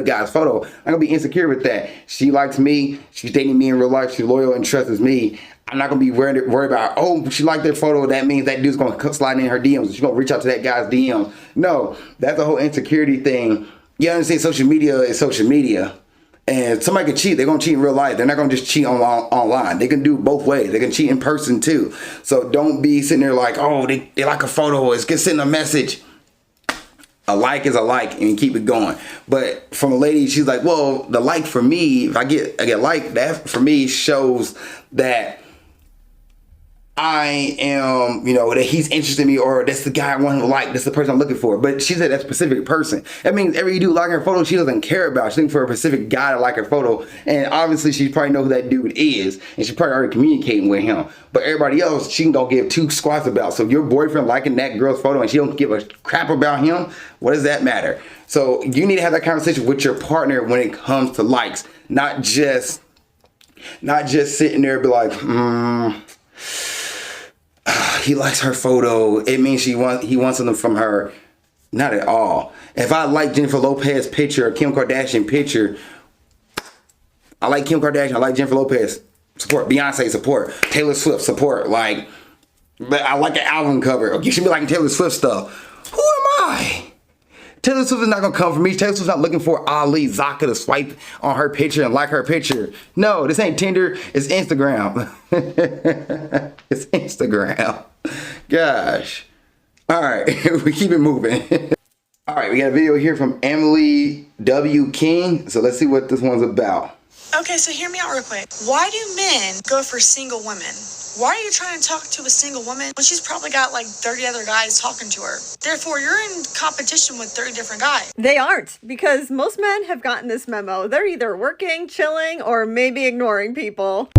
guy's photo. I'm gonna be insecure with that. She likes me. She's dating me in real life. She's loyal and trusts me. I'm not gonna be worried about, oh, she liked that photo. That means that dude's gonna slide in her DMs. She's gonna reach out to that guy's DM. No, that's a whole insecurity thing. You understand? Social media is social media. And somebody can cheat. They're going to cheat in real life. They're not going to just cheat online. They can do it both ways. They can cheat in person too. So don't be sitting there like, oh, they like a photo. It's just sending a message. A like is a like, and keep it going. But from a lady, she's like, well, the like for me, if I get like, that for me shows that I am, that he's interested in me, or that's the guy I want to like, that's the person I'm looking for. But she said that specific person. That means every you do like her photo, she doesn't care about. She's looking for a specific guy to like her photo. And obviously she probably know who that dude is. And she's probably already communicating with him. But everybody else, she can go give two squats about. So if your boyfriend liking that girl's photo and she don't give a crap about him, what does that matter? So you need to have that conversation with your partner when it comes to likes. Not just sitting there and be like, he likes her photo. It means he wants something from her. Not at all. If I like Jennifer Lopez picture or Kim Kardashian picture, I like Kim Kardashian. I like Jennifer Lopez. Support. Beyonce, support. Taylor Swift, support. I like the album cover. You should be liking Taylor Swift stuff. Who am I Taylor Swift is not gonna come for me. Taylor Swift's not looking for Zakka to swipe on her picture and like her picture. No, this ain't Tinder, it's Instagram. It's Instagram. Gosh. All right, we keep it moving. All right, we got a video here from Emily W. King. So let's see what this one's about. Okay, so hear me out real quick. Why do men go for single women? Why are you trying to talk to a single woman when she's probably got like 30 other guys talking to her? Therefore, you're in competition with 30 different guys. They aren't, because most men have gotten this memo. They're either working, chilling, or maybe ignoring people.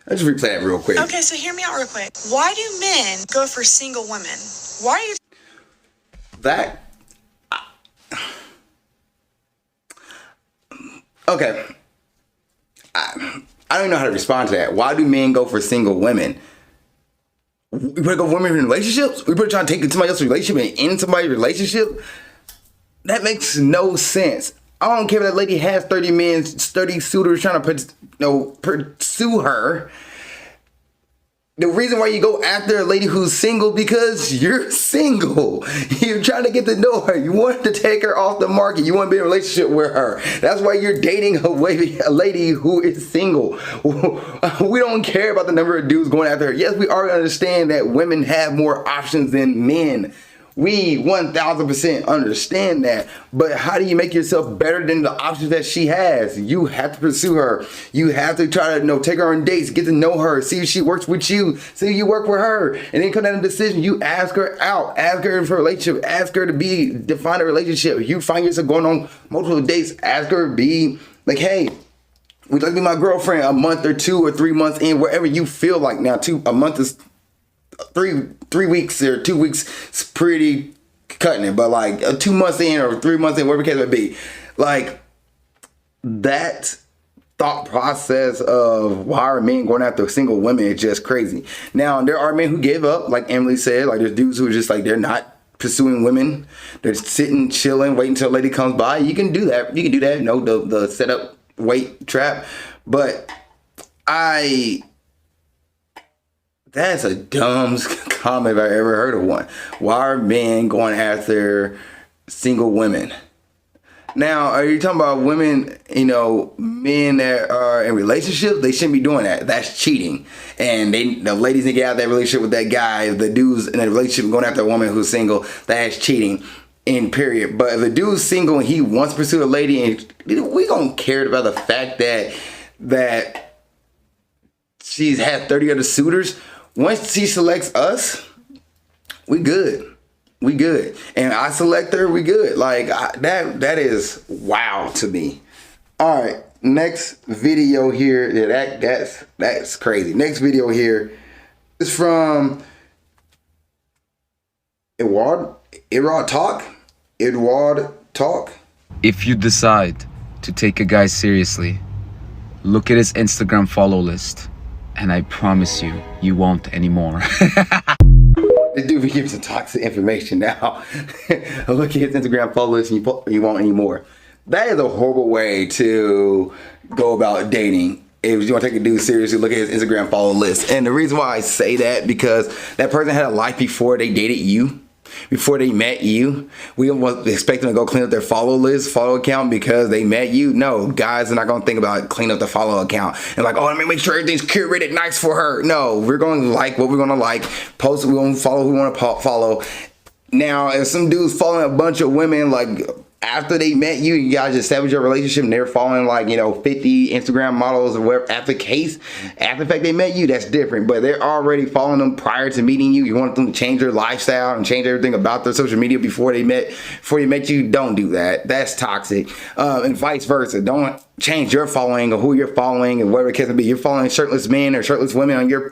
Let's replay that real quick. Okay, so hear me out real quick. Why do men go for single women? Why are you... That... Okay. I don't even know how to respond to that. Why do men go for single women? We put to go for women in relationships? We put trying to take somebody else's relationship and end somebody's relationship? That makes no sense. I don't care if that lady has 30 men, 30 suitors trying to pursue her. The reason why you go after a lady who's single, because you're single. You're trying to get to know her. You want to take her off the market. You want to be in a relationship with her. That's why you're dating a lady who is single. We don't care about the number of dudes going after her. Yes, we already understand that women have more options than men. We 1000% understand that, but how do you make yourself better than the options that she has? You have to pursue her. You have to try to take her on dates, get to know her, see if she works with you, see if you work with her, and then come down to a decision. You ask her out, ask her for a relationship, ask her to define a relationship. If you find yourself going on multiple dates, ask her to be like, hey, would you like to be my girlfriend a month or 2 or 3 months in, wherever you feel like. Now, a month is 3 weeks or 2 weeks is pretty cutting it, but like 2 months in or 3 months in, whatever the case may be, like that thought process of why are men going after single women is just crazy. Now, there are men who give up, like Emily said, like there's dudes who are just like, they're not pursuing women. They're sitting, chilling, waiting until a lady comes by. You can do that. You can do that, the setup, wait, trap. But that's a dumb comment if I ever heard of one. Why are men going after single women? Now, are you talking about women, men that are in relationships? They shouldn't be doing that. That's cheating. And the ladies that get out of that relationship with that guy, the dudes in that relationship going after a woman who's single, that's cheating. In period. But if a dude's single and he wants to pursue a lady, and we don't care about the fact that she's had 30 other suitors. Once she selects us, we good. We good. And I select her, we good. Like, that is wow to me. All right, next video here. Yeah, that's crazy. Next video here is from Edward Talk. If you decide to take a guy seriously, look at his Instagram follow list. And I promise you, you won't anymore. This dude be giving some toxic information now. Look at his Instagram follow list and you won't anymore. That is a horrible way to go about dating. If you want to take a dude seriously, look at his Instagram follow list. And the reason why I say that, because that person had a life before they dated you. Before they met you. We don't expect them to go clean up their follow account because they met you. No, guys are not going to think about clean up the follow account and like, oh, let me make sure everything's curated nice for her. No, we're going to like what we're going to like, post we're going to follow who we want to follow. Now, if some dude's following a bunch of women, like after they met you, you guys established your relationship and they're following like, 50 Instagram models or whatever, after the fact they met you, that's different. But they're already following them prior to meeting you. You want them to change their lifestyle and change everything about their social media before you met you. Don't do that. That's toxic. And vice versa. Don't change your following or who you're following and whatever the case may be. You're following shirtless men or shirtless women on your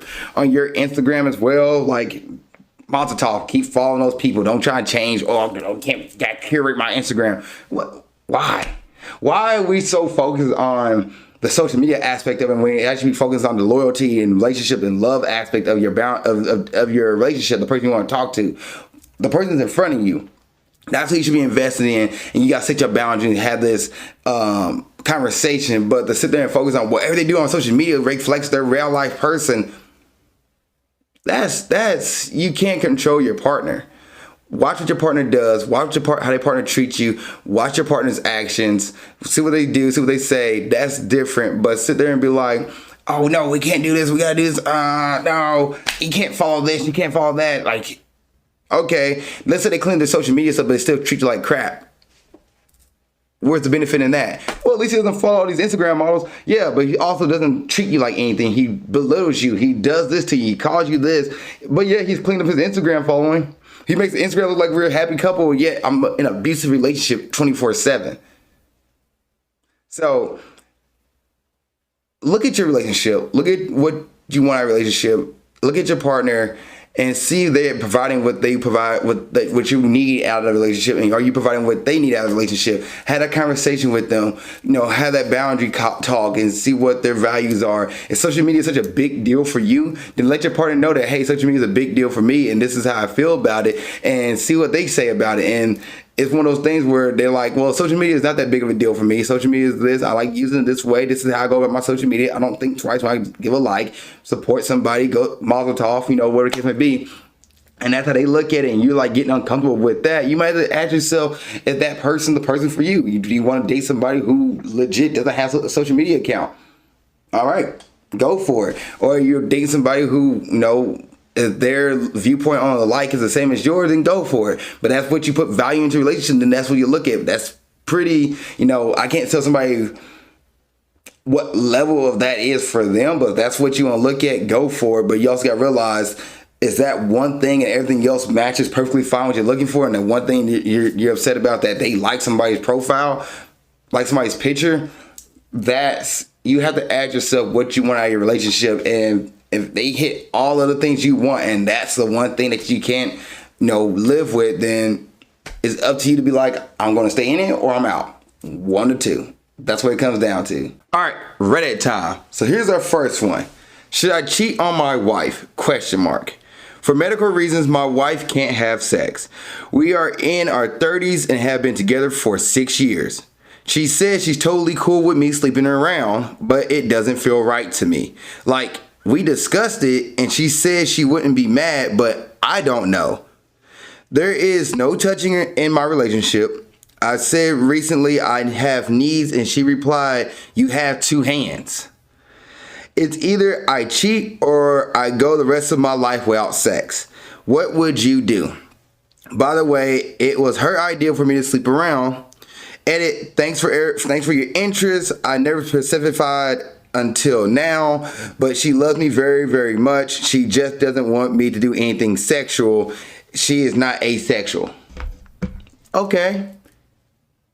Instagram as well. Like, Monster Talk, keep following those people. Don't try to change. Oh, can't curate my Instagram. What? Why? Why are we so focused on the social media aspect of it when we actually focus on the loyalty and relationship and love aspect of your your relationship, the person you want to talk to, the person's in front of you. That's what you should be invested in, and you got to set your boundaries and have this conversation. But to sit there and focus on whatever they do on social media reflects their real life person. That's you can't control your partner. Watch what your partner does. Watch how their partner treats you. Watch your partner's actions. See what they do. See what they say. That's different. But sit there and be like, oh no, we can't do this. We gotta do this. No, you can't follow this. You can't follow that. Like, okay, let's say they clean their social media stuff, but they still treat you like crap. Where's the benefit in that? Well, at least he doesn't follow all these Instagram models. Yeah, but he also doesn't treat you like anything. He belittles you. He does this to you. He calls you this. But yeah, he's cleaned up his Instagram following. He makes Instagram look like we're a happy couple, yet I'm in an abusive relationship 24/7. So, look at your relationship. Look at what you want out of a relationship. Look at your partner and see if they're providing what they provide, what you need out of the relationship. And are you providing what they need out of the relationship? Have that conversation with them. Have that boundary talk and see what their values are. If social media is such a big deal for you, then let your partner know that, hey, social media is a big deal for me and this is how I feel about it, and see what they say about it. And it's one of those things where they're like, well, social media is not that big of a deal for me. Social media is this. I like using it this way. This is how I go about my social media. I don't think twice when I give a like, support somebody, go mazel tov, whatever the case may be. And that's how they look at it, and you're like getting uncomfortable with that. You might have to ask yourself, is that person the person for you? Do you want to date somebody who legit doesn't have a social media account? All right, go for it. Or you're dating somebody who, if their viewpoint on the like is the same as yours, then go for it. But that's what you put value into a relationship, then that's what you look at. That's pretty, I can't tell somebody what level of that is for them, but if that's what you want to look at, go for it. But you also got to realize, is that one thing and everything else matches perfectly fine what you're looking for, and the one thing you're upset about that they like somebody's profile, like somebody's picture, that's, you have to ask yourself what you want out of your relationship. And if they hit all of the things you want and that's the one thing that you can't, live with, then it's up to you to be like, I'm going to stay in it or I'm out. One or two. That's what it comes down to. All right, Reddit time. So here's our first one. Should I cheat on my wife? ? For medical reasons, my wife can't have sex. We are in our 30s and have been together for 6 years. She says she's totally cool with me sleeping around, but it doesn't feel right to me. Like, we discussed it and she says she wouldn't be mad, but I don't know. There is no touching in my relationship. I said recently I have needs and she replied, you have 2 hands. It's either I cheat or I go the rest of my life without sex. What would you do? By the way, it was her idea for me to sleep around. Edit, thanks for your interest. I never specified until now, but she loves me very, very much. She just doesn't want me to do anything sexual. She is not asexual. Okay.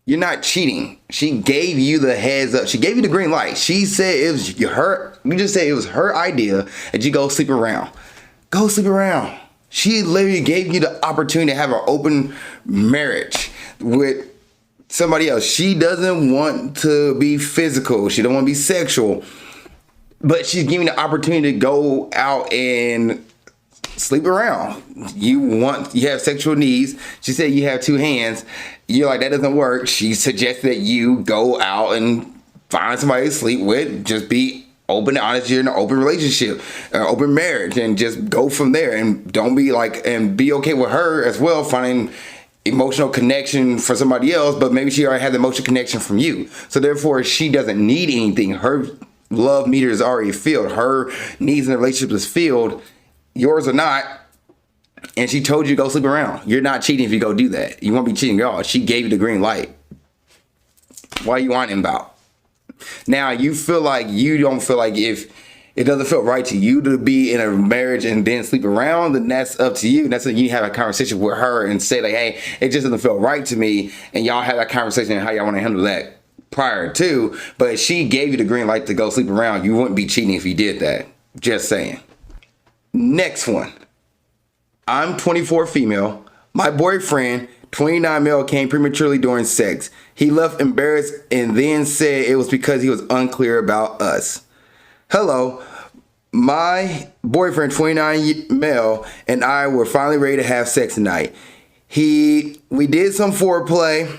You're not cheating. She gave you the heads up. She gave you the green light. She said it was her. You just said it was her idea that you go sleep around. Go sleep around. She literally gave you the opportunity to have an open marriage with somebody else. She doesn't want to be physical. She don't want to be sexual. But she's giving the opportunity to go out and sleep around. You have sexual needs. She said you have 2 hands. You're like, that doesn't work. She suggested that you go out and find somebody to sleep with. Just be open and honest. You're in an open relationship, an open marriage, and just go from there. And don't be like, and be okay with her as well, finding emotional connection for somebody else, but maybe she already had the emotional connection from you. So therefore, she doesn't need anything. Her love meter is already filled. Her needs in the relationship is filled. Yours are not. And she told you to go sleep around. You're not cheating if you go do that. You won't be cheating at all. She gave you the green light. What are you whining about? Now, you don't feel like if it doesn't feel right to you to be in a marriage and then sleep around, then that's up to you. That's when you have a conversation with her and say like, hey, it just doesn't feel right to me. And y'all have that conversation and how y'all want to handle that prior to. But she gave you the green light to go sleep around. You wouldn't be cheating if you did that. Just saying. Next one. I'm 24 female. My boyfriend, 29 male, came prematurely during sex. He left embarrassed and then said it was because he was unclear about us. Hello. My boyfriend, 29 male, and I were finally ready to have sex tonight. We did some foreplay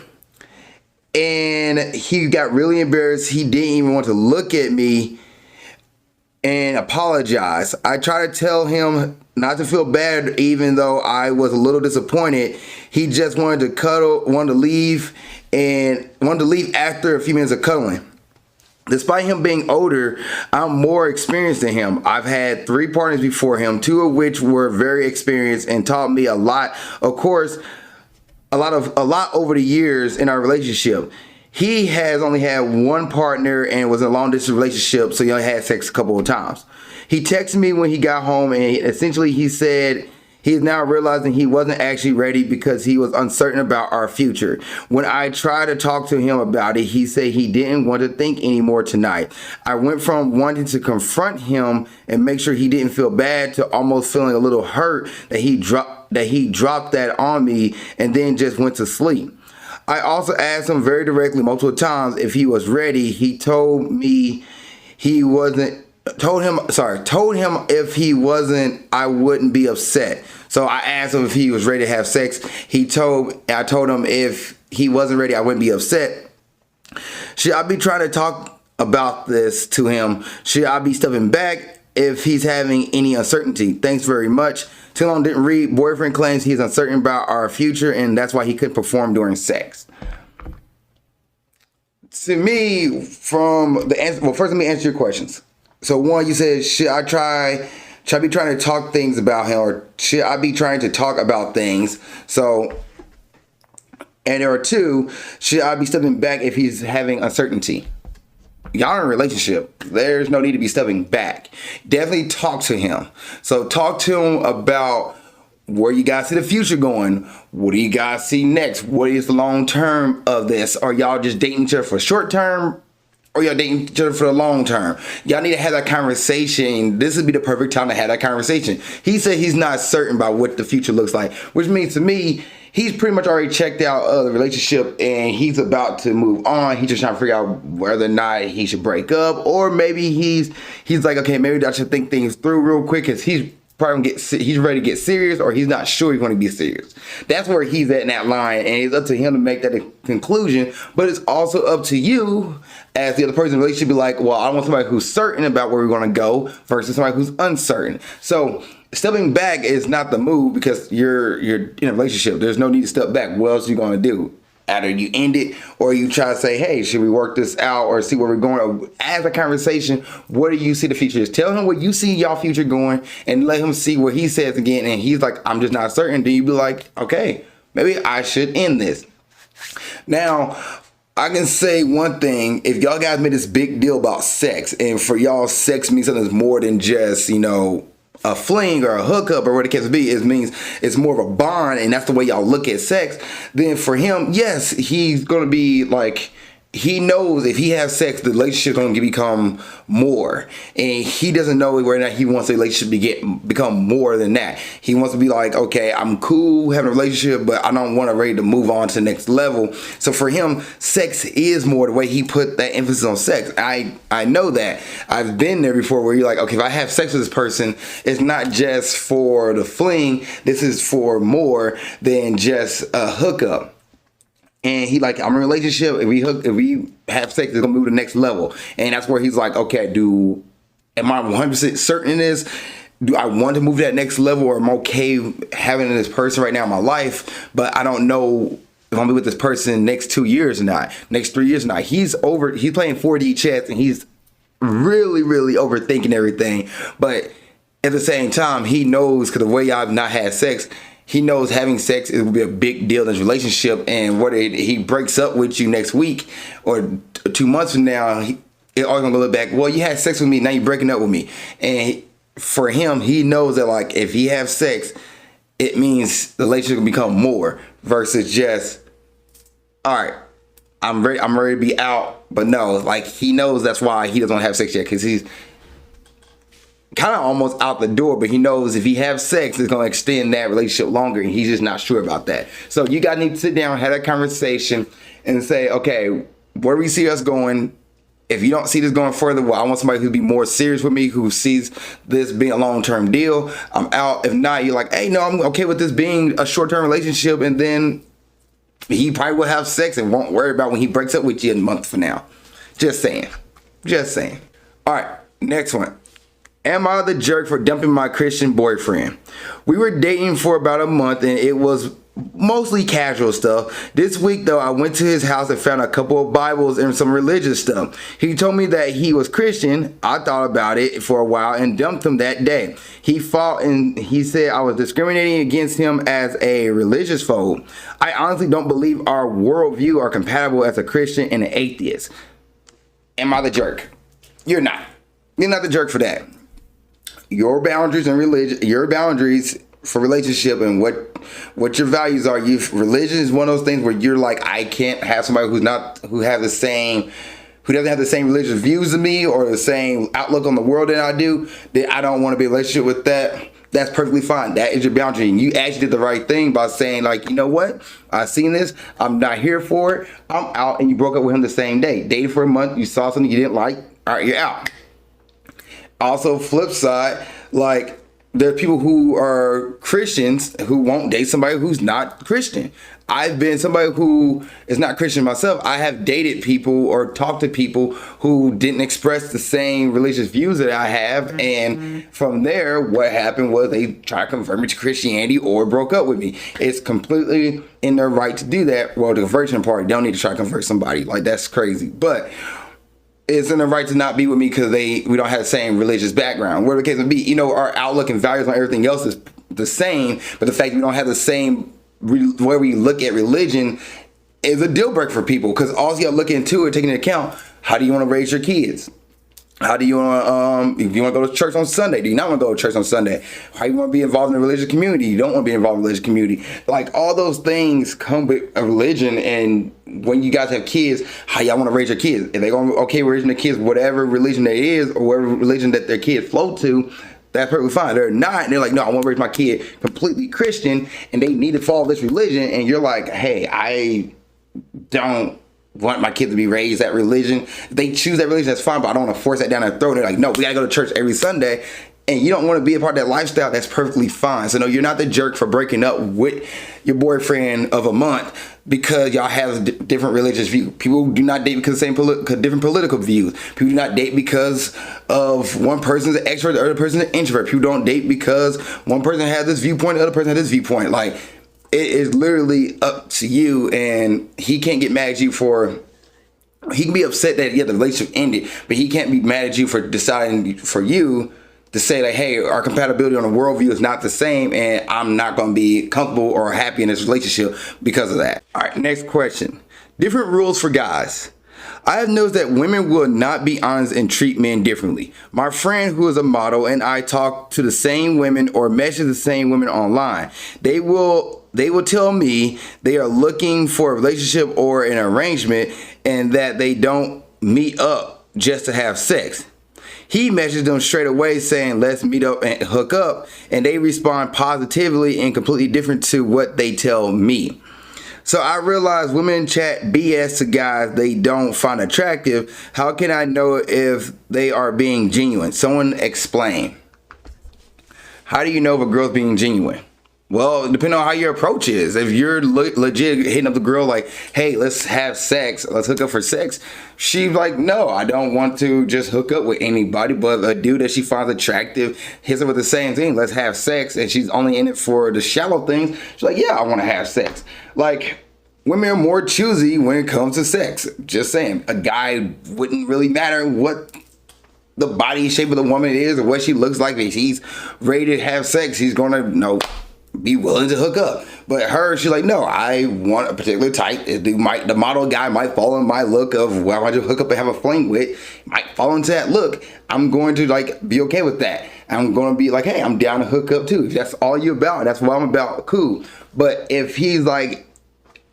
and he got really embarrassed. He didn't even want to look at me. and apologize. I try to tell him not to feel bad, even though I was a little disappointed. He just wanted to cuddle, wanted to leave after a few minutes of cuddling. Despite him being older, I'm more experienced than him. I've had 3 partners before him, 2 of which were very experienced and taught me a lot. Of course, a lot over the years in our relationship. He has only had 1 partner and was in a long distance relationship, so he only had sex a couple of times. He texted me when he got home, and essentially he said he's now realizing he wasn't actually ready because he was uncertain about our future. When I tried to talk to him about it, he said he didn't want to think anymore tonight. I went from wanting to confront him and make sure he didn't feel bad to almost feeling a little hurt that he dropped that on me and then just went to sleep. I also asked him very directly multiple times if he was ready. He told me he wasn't. Told him if he wasn't, I wouldn't be upset. So I asked him if he was ready to have sex. I told him if he wasn't ready, I wouldn't be upset. Should I be trying to talk about this to him? Should I be stepping back if he's having any uncertainty? Thanks very much. Too long didn't read. Boyfriend claims he's uncertain about our future and that's why he couldn't perform during sex. To me, from the answer, well, first let me answer your questions. So 1, you said, should I be trying to talk things about him, or should I be trying to talk about things? So, and there are 2, should I be stepping back if he's having uncertainty? Y'all are in a relationship. There's no need to be stepping back. Definitely talk to him. So talk to him about where you guys see the future going. What do you guys see next? What is the long term of this? Are y'all just dating each other for short term? Or y'all dating each other for the long term? Y'all need to have that conversation. This would be the perfect time to have that conversation. He said he's not certain about what the future looks like, which means to me, he's pretty much already checked out the relationship and he's about to move on. He's just trying to figure out whether or not he should break up, or maybe he's like, okay, maybe I should think things through real quick because he's probably he's ready to get serious, or he's not sure he's going to be serious. That's where he's at in that line, and it's up to him to make that a conclusion. But it's also up to you as the other person in the relationship to be like, well, I want somebody who's certain about where we're going to go versus somebody who's uncertain. So stepping back is not the move because you're in a relationship. There's no need to step back. What else are you going to do? Either you end it or you try to say, hey, should we work this out or see where we're going? Or as a conversation, what do you see the future is? Tell him what you see y'all future going and let him see what he says again. And he's like, I'm just not certain. Then you be like, okay, maybe I should end this. Now, I can say one thing. If y'all guys made this big deal about sex, and for y'all, sex means something that's more than just, a fling or a hookup or what it can be, it means it's more of a bond, and that's the way y'all look at sex. Then for him, yes, he's gonna be like, he knows if he has sex, the relationship's going to become more, and he doesn't know whether or not he wants the relationship to become more than that. He wants to be like, okay, I'm cool having a relationship, but I don't want to ready to move on to the next level. So for him, sex is more the way he put that emphasis on sex. I know that. I've been there before where you're like, okay, if I have sex with this person, it's not just for the fling. This is for more than just a hookup. And he like, I'm in a relationship. If we have sex, it's gonna move to the next level. And that's where he's like, okay, am I 100% certain in this? Do I want to move to that next level, or am I okay having this person right now in my life? But I don't know if I'm gonna be with this person next 2 years or not, next 3 years or not. He's playing 4D chess, and he's really, really overthinking everything. But at the same time, he knows, because the way I've not had sex, he knows having sex is going to be a big deal in his relationship, and whether he breaks up with you next week or 2 months from now, he's always going to look back, well, you had sex with me, now you're breaking up with me. And for him, he knows that like if he has sex, it means the relationship will become more versus just, all right, I'm ready to be out. But no, like he knows that's why he doesn't have sex yet, because he's kind of almost out the door, but he knows if he has sex, it's going to extend that relationship longer, and he's just not sure about that. So you guys need to sit down, have that conversation, and say, okay, where do we see us going? If you don't see this going further, well, I want somebody who'd be more serious with me, who sees this being a long-term deal. I'm out. If not, you're like, hey, no, I'm okay with this being a short-term relationship, and then he probably will have sex and won't worry about when he breaks up with you in a month from now. Just saying. Just saying. All right, next one. Am I the jerk for dumping my Christian boyfriend? We were dating for about a month and it was mostly casual stuff. This week though, I went to his house and found a couple of Bibles and some religious stuff. He told me that he was Christian. I thought about it for a while and dumped him that day. He fought and he said I was discriminating against him as a religious foe. I honestly don't believe our worldview are compatible as a Christian and an atheist. Am I the jerk? You're not. You're not the jerk for that. Your boundaries and religion, your boundaries for relationship and what your values are. Religion is one of those things where you're like, I can't have somebody who doesn't have the same religious views as me or the same outlook on the world that I do. That I don't want to be in a relationship with that. That's perfectly fine. That is your boundary. And you actually did the right thing by saying, like, you know what? I seen this. I'm not here for it. I'm out. And you broke up with him the same day. Dated for a month. You saw something you didn't like. All right, you're out. Also, flip side, like, there are people who are Christians who won't date somebody who's not Christian. I've been somebody who is not Christian myself. I have dated people or talked to people who didn't express the same religious views that I have. And from there, what happened was they tried to convert me to Christianity or broke up with me. It's completely in their right to do that. Well, the conversion part, they don't need to try to convert somebody. Like, that's crazy. But it's in the right to not be with me because we don't have the same religious background. Whatever the case may be, you know, our outlook and values on everything else is the same, but the fact we don't have the same way we look at religion is a deal breaker for people because all you got to look into it, taking into account, how do you want to raise your kids? How do you want to, if you want to go to church on Sunday, do you not want to go to church on Sunday? How you want to be involved in the religious community? You don't want to be involved in the religious community. Like, all those things come with a religion, and when you guys have kids, how y'all want to raise your kids? If they're going to okay raising their kids, whatever religion it is, or whatever religion that their kids float to, that's perfectly fine. They're not, and they're like, no, I want to raise my kid completely Christian, and they need to follow this religion, and you're like, hey, I don't want my kids to be raised that religion. If they choose that religion, that's fine, but I don't want to force that down their throat. They're like, no, we gotta go to church every Sunday, and you don't want to be a part of that lifestyle. That's perfectly fine. So no, you're not the jerk for breaking up with your boyfriend of a month because y'all have different religious views. People do not date because of the same different political views. People do not date because of one person's an extrovert, the other person's an introvert. People don't date because one person has this viewpoint, the other person has this viewpoint. Like, it is literally up to you, and he can't get mad at you for. He can be upset that the relationship ended, but he can't be mad at you for deciding for you to say that, hey, our compatibility on the worldview is not the same, and I'm not going to be comfortable or happy in this relationship because of that. All right, next question. Different rules for guys. I have noticed that women will not be honest and treat men differently. My friend who is a model and I talk to the same women or message the same women online. They will tell me they are looking for a relationship or an arrangement and that they don't meet up just to have sex. He messaged them straight away saying, let's meet up and hook up, and they respond positively and completely different to what they tell me. So I realize women chat BS to guys they don't find attractive. How can I know if they are being genuine? Someone explain. How do you know if a girl's being genuine? Well, depending on how your approach is. If you're legit hitting up the girl like, hey, let's have sex, let's hook up for sex, she's like, no, I don't want to just hook up with anybody, but a dude that she finds attractive hits her with the same thing, let's have sex, and she's only in it for the shallow things, she's like, yeah, I want to have sex. Like, women are more choosy when it comes to sex. Just saying, a guy wouldn't really matter what the body shape of the woman is or what she looks like. If he's ready to have sex, he's gonna be willing to hook up. But her, she's like, no, I want a particular type. The model guy might fall in my look of who I want to hook up and have a fling with, might fall into that look. I'm going to be okay with that. I'm going to be like, hey, I'm down to hook up too. If that's all you're about, that's what I'm about, cool. But if he's like,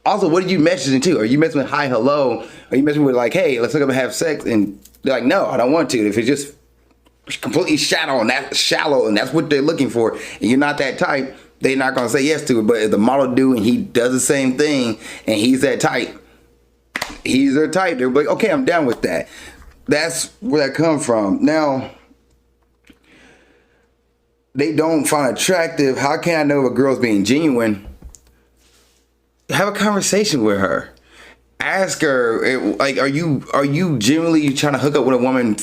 also, what are you messaging to? Are you messaging with hi, hello? Are you messaging with like, hey, let's hook up and have sex? And they're like, no, I don't want to. If it's just completely shallow and that's what they're looking for, and you're not that type, they're not going to say yes to it. But if the model do and he does the same thing and he's that type, he's their type, they're like, okay, I'm down with that. That's where that comes from. Now, they don't find attractive. How can I know if a girl's being genuine? Have a conversation with her. Ask her, like, are you genuinely trying to hook up with a woman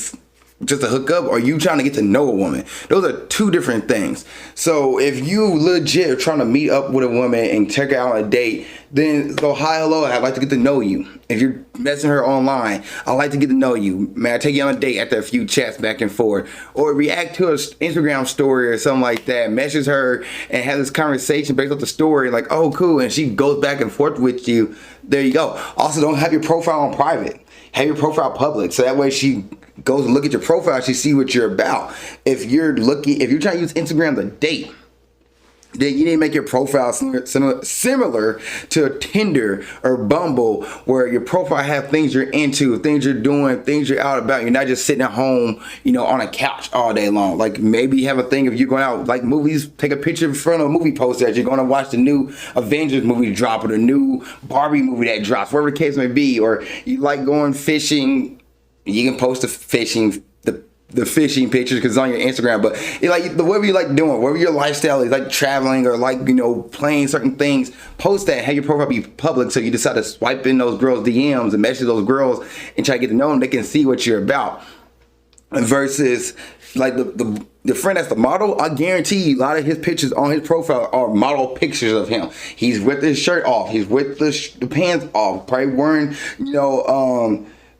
just to hook up, or you trying to get to know a woman? Those are two different things. So if you legit are trying to meet up with a woman and take her out on a date, then go, hi, hello, I'd like to get to know you. If you're messaging her online, I'd like to get to know you. May I take you on a date after a few chats back and forth? Or react to an Instagram story or something like that. Message her and have this conversation based off the story, like, oh, cool, and she goes back and forth with you. There you go. Also, don't have your profile on private. Have your profile public, so that way she goes and look at your profile, she see what you're about. If you're trying to use Instagram to date, then you need to make your profile similar to Tinder or Bumble, where your profile have things you're into, things you're doing, things you're out about. You're not just sitting at home, on a couch all day long. Like, maybe you have a thing, if you're going out, like movies, take a picture in front of a movie poster as you're going to watch the new Avengers movie drop, or the new Barbie movie that drops, whatever the case may be. Or you like going fishing, you can post the fishing pictures because it's on your Instagram. But whatever you like doing, whatever your lifestyle is, like traveling or like playing certain things, post that. Have your profile be public, so you decide to swipe in those girls' DMs and message those girls and try to get to know them. They can see what you're about. Versus like the friend that's the model, I guarantee you, a lot of his pictures on his profile are model pictures of him. He's with his shirt off. He's with the pants off. Probably wearing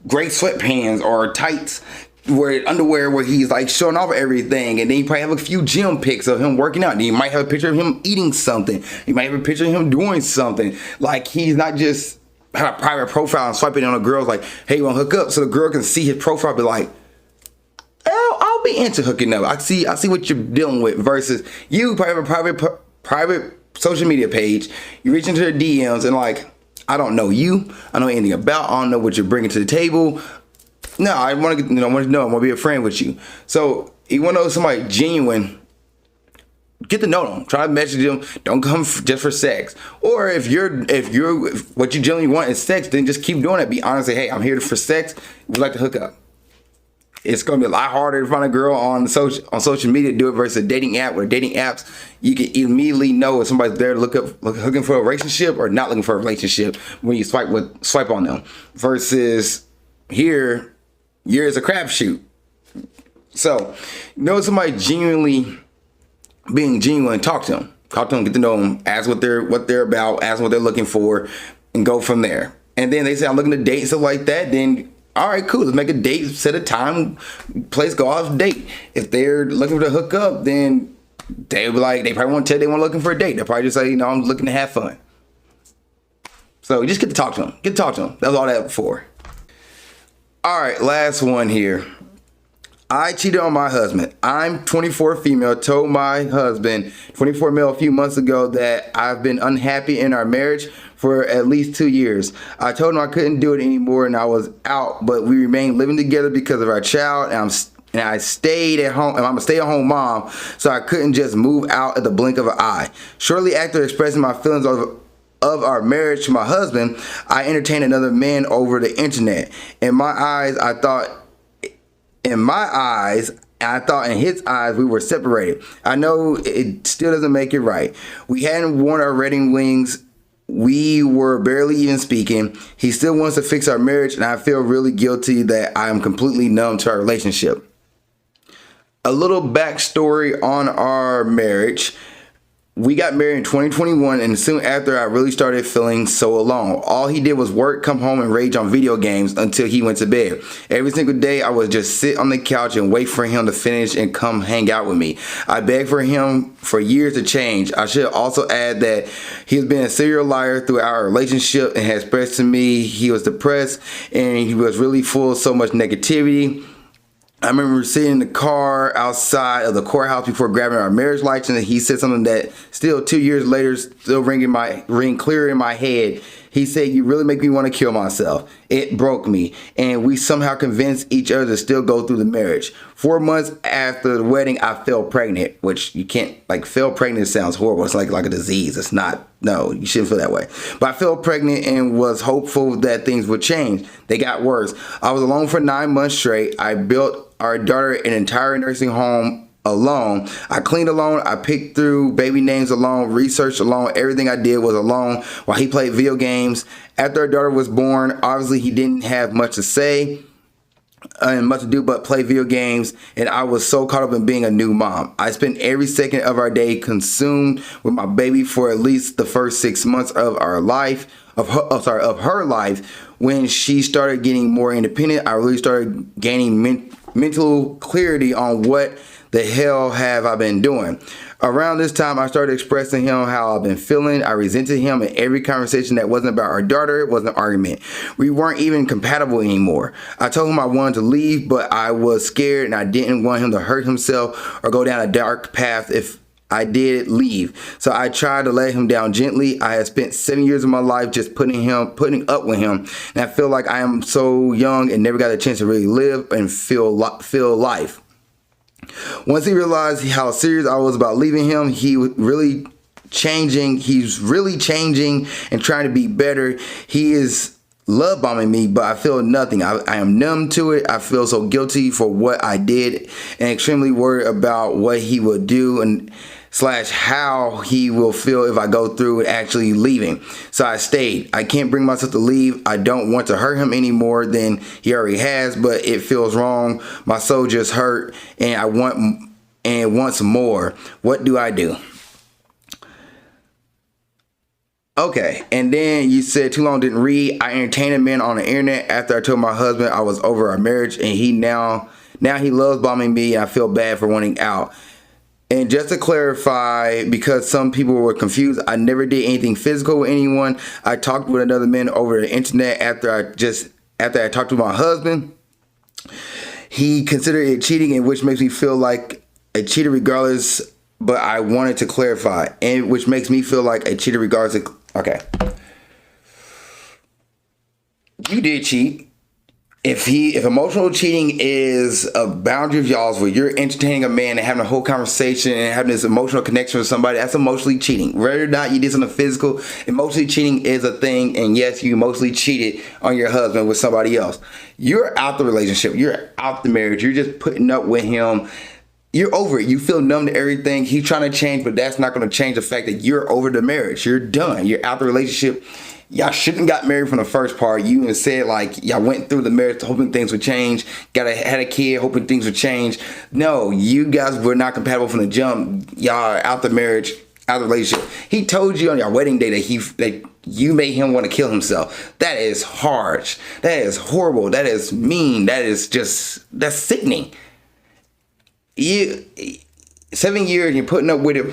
gray sweatpants or tights, underwear where he's like showing off everything. And then you probably have a few gym pics of him working out. Then you might have a picture of him eating something. You might have a picture of him doing something. Like, he's not just have a private profile and swiping on a girl's like, hey, you want to hook up? So the girl can see his profile, be like, I'll be into hooking up. I see what you're dealing with. Versus you probably have a private social media page. You reach into their DMs and like, I don't know you. I don't know anything about. I don't know what you're bringing to the table. No, I want to know. I want to be a friend with you. So you want to know somebody genuine, get to know them. Try to message them. Don't come just for sex. Or if what you genuinely want is sex, then just keep doing it. Be honest. Say, hey, I'm here for sex. We'd like to hook up. It's going to be a lot harder to find a girl on social media to do it versus a dating app. Where dating apps, you can immediately know if somebody's there to looking for a relationship or not looking for a relationship when you swipe on them. Versus here, it's a crapshoot. So, somebody genuinely being genuine, talk to them, get to know them, ask what they're about, ask what they're looking for, and go from there. And then they say, I'm looking to date, stuff like that. Then, all right, cool. Let's make a date, set a time, place, go off date. If they're looking to hook up, then they probably won't tell you they weren't looking for a date. They'll probably just say, I'm looking to have fun. So you just get to talk to them. That was all that for. All right, last one here. I cheated on my husband. I'm 24 female, told my husband, 24 male, a few months ago that I've been unhappy in our marriage for at least 2 years. I told him I couldn't do it anymore and I was out, but we remained living together because of our child, and I stayed at home, and I'm a stay-at-home mom, so I couldn't just move out at the blink of an eye. Shortly after expressing my feelings of our marriage to my husband, I entertained another man over the internet. In my eyes, I thought in his eyes we were separated. I know it still doesn't make it right. We hadn't worn our wedding rings. We were barely even speaking. He still wants to fix our marriage, and I feel really guilty that I am completely numb to our relationship. A little backstory on our marriage. We got married in 2021, and soon after, I really started feeling so alone. All he did was work, come home, and rage on video games until he went to bed. Every single day, I would just sit on the couch and wait for him to finish and come hang out with me. I begged for him for years to change. I should also add that he has been a serial liar throughout our relationship and has expressed to me he was depressed and he was really full of so much negativity. I remember sitting in the car outside of the courthouse before grabbing our marriage license, and he said something that still 2 years later still ring clear in my head. He said, "You really make me want to kill myself." It broke me, and we somehow convinced each other to still go through the marriage. 4 months after the wedding, I fell pregnant, which you can't, fell pregnant sounds horrible. It's like a disease. It's not. No, you shouldn't feel that way. But I fell pregnant and was hopeful that things would change. They got worse. I was alone for 9 months straight. I built our daughter an entire nursing home alone. I cleaned alone. I picked through baby names alone, researched alone. Everything I did was alone while he played video games. After our daughter was born, obviously he didn't have much to say. and much to do but play video games, and I was so caught up in being a new mom. I spent every second of our day consumed with my baby for at least the first 6 months of our life, of her life. When she started getting more independent, I really started gaining mental clarity on what the hell have I been doing. Around this time, I started expressing him how I've been feeling. I resented him in every conversation that wasn't about our daughter. It was an argument. We weren't even compatible anymore. I told him I wanted to leave, but I was scared and I didn't want him to hurt himself or go down a dark path if I did leave. So I tried to let him down gently. I had spent 7 years of my life just putting up with him. And I feel like I am so young and never got a chance to really live and feel life. Once he realized how serious I was about leaving him, he's really changing and trying to be better. He is love bombing me, but I feel nothing. I am numb to it. I feel so guilty for what I did and extremely worried about what he would do and how he will feel if I go through with actually leaving. So I stayed. I can't bring myself to leave. I don't want to hurt him any more than he already has, but it feels wrong. My soul just hurt and I want some more. What do I do? Okay, and then you said too long didn't read. I entertained a man on the internet after I told my husband I was over our marriage, and he now he loves bombing me and I feel bad for wanting out. And just to clarify, because some people were confused, I never did anything physical with anyone. I talked with another man over the internet after I talked to my husband. He considered it cheating, and which makes me feel like a cheater regardless, but I wanted to clarify, and which makes me feel like a cheater regardless. Okay. You did cheat. If emotional cheating is a boundary of y'all's where you're entertaining a man and having a whole conversation and having this emotional connection with somebody, that's emotionally cheating. Whether or not you did something physical, emotionally cheating is a thing. And yes, you emotionally cheated on your husband with somebody else. You're out the relationship. You're out the marriage. You're just putting up with him. You're over it. You feel numb to everything. He's trying to change, but that's not going to change the fact that you're over the marriage. You're done. You're out the relationship. Y'all shouldn't got married from the first part. You even said like y'all went through the marriage hoping things would change. Had a kid hoping things would change. No, you guys were not compatible from the jump. Y'all are out the marriage, out the relationship. He told you on your wedding day that you made him want to kill himself. That is harsh. That is horrible. That is mean. That's sickening. 7 years and you're putting up with it.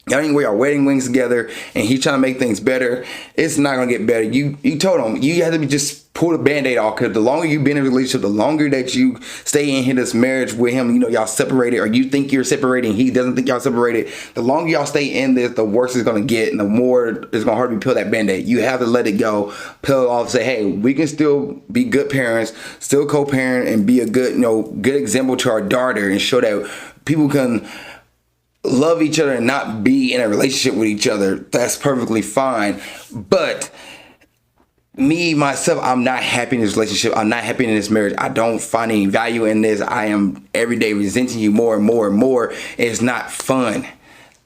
Y'all didn't wear your wedding rings together, and he's trying to make things better. It's not gonna get better. You told him you had to just pull the band-aid off, because the longer you've been in a relationship, the longer that you stay in this marriage with him, y'all separated, or you think you're separated and he doesn't think y'all separated. The longer y'all stay in this, the worse it's gonna get, and the more it's gonna hard to peel that band-aid. You have to let it go, peel it off, say, hey, we can still be good parents, still co-parent, and be a good, good example to our daughter, and show that people can love each other and not be in a relationship with each other. That's perfectly fine. But me, myself, I'm not happy in this relationship. I'm not happy in this marriage. I don't find any value in this. I am every day resenting you more and more and more. It's not fun.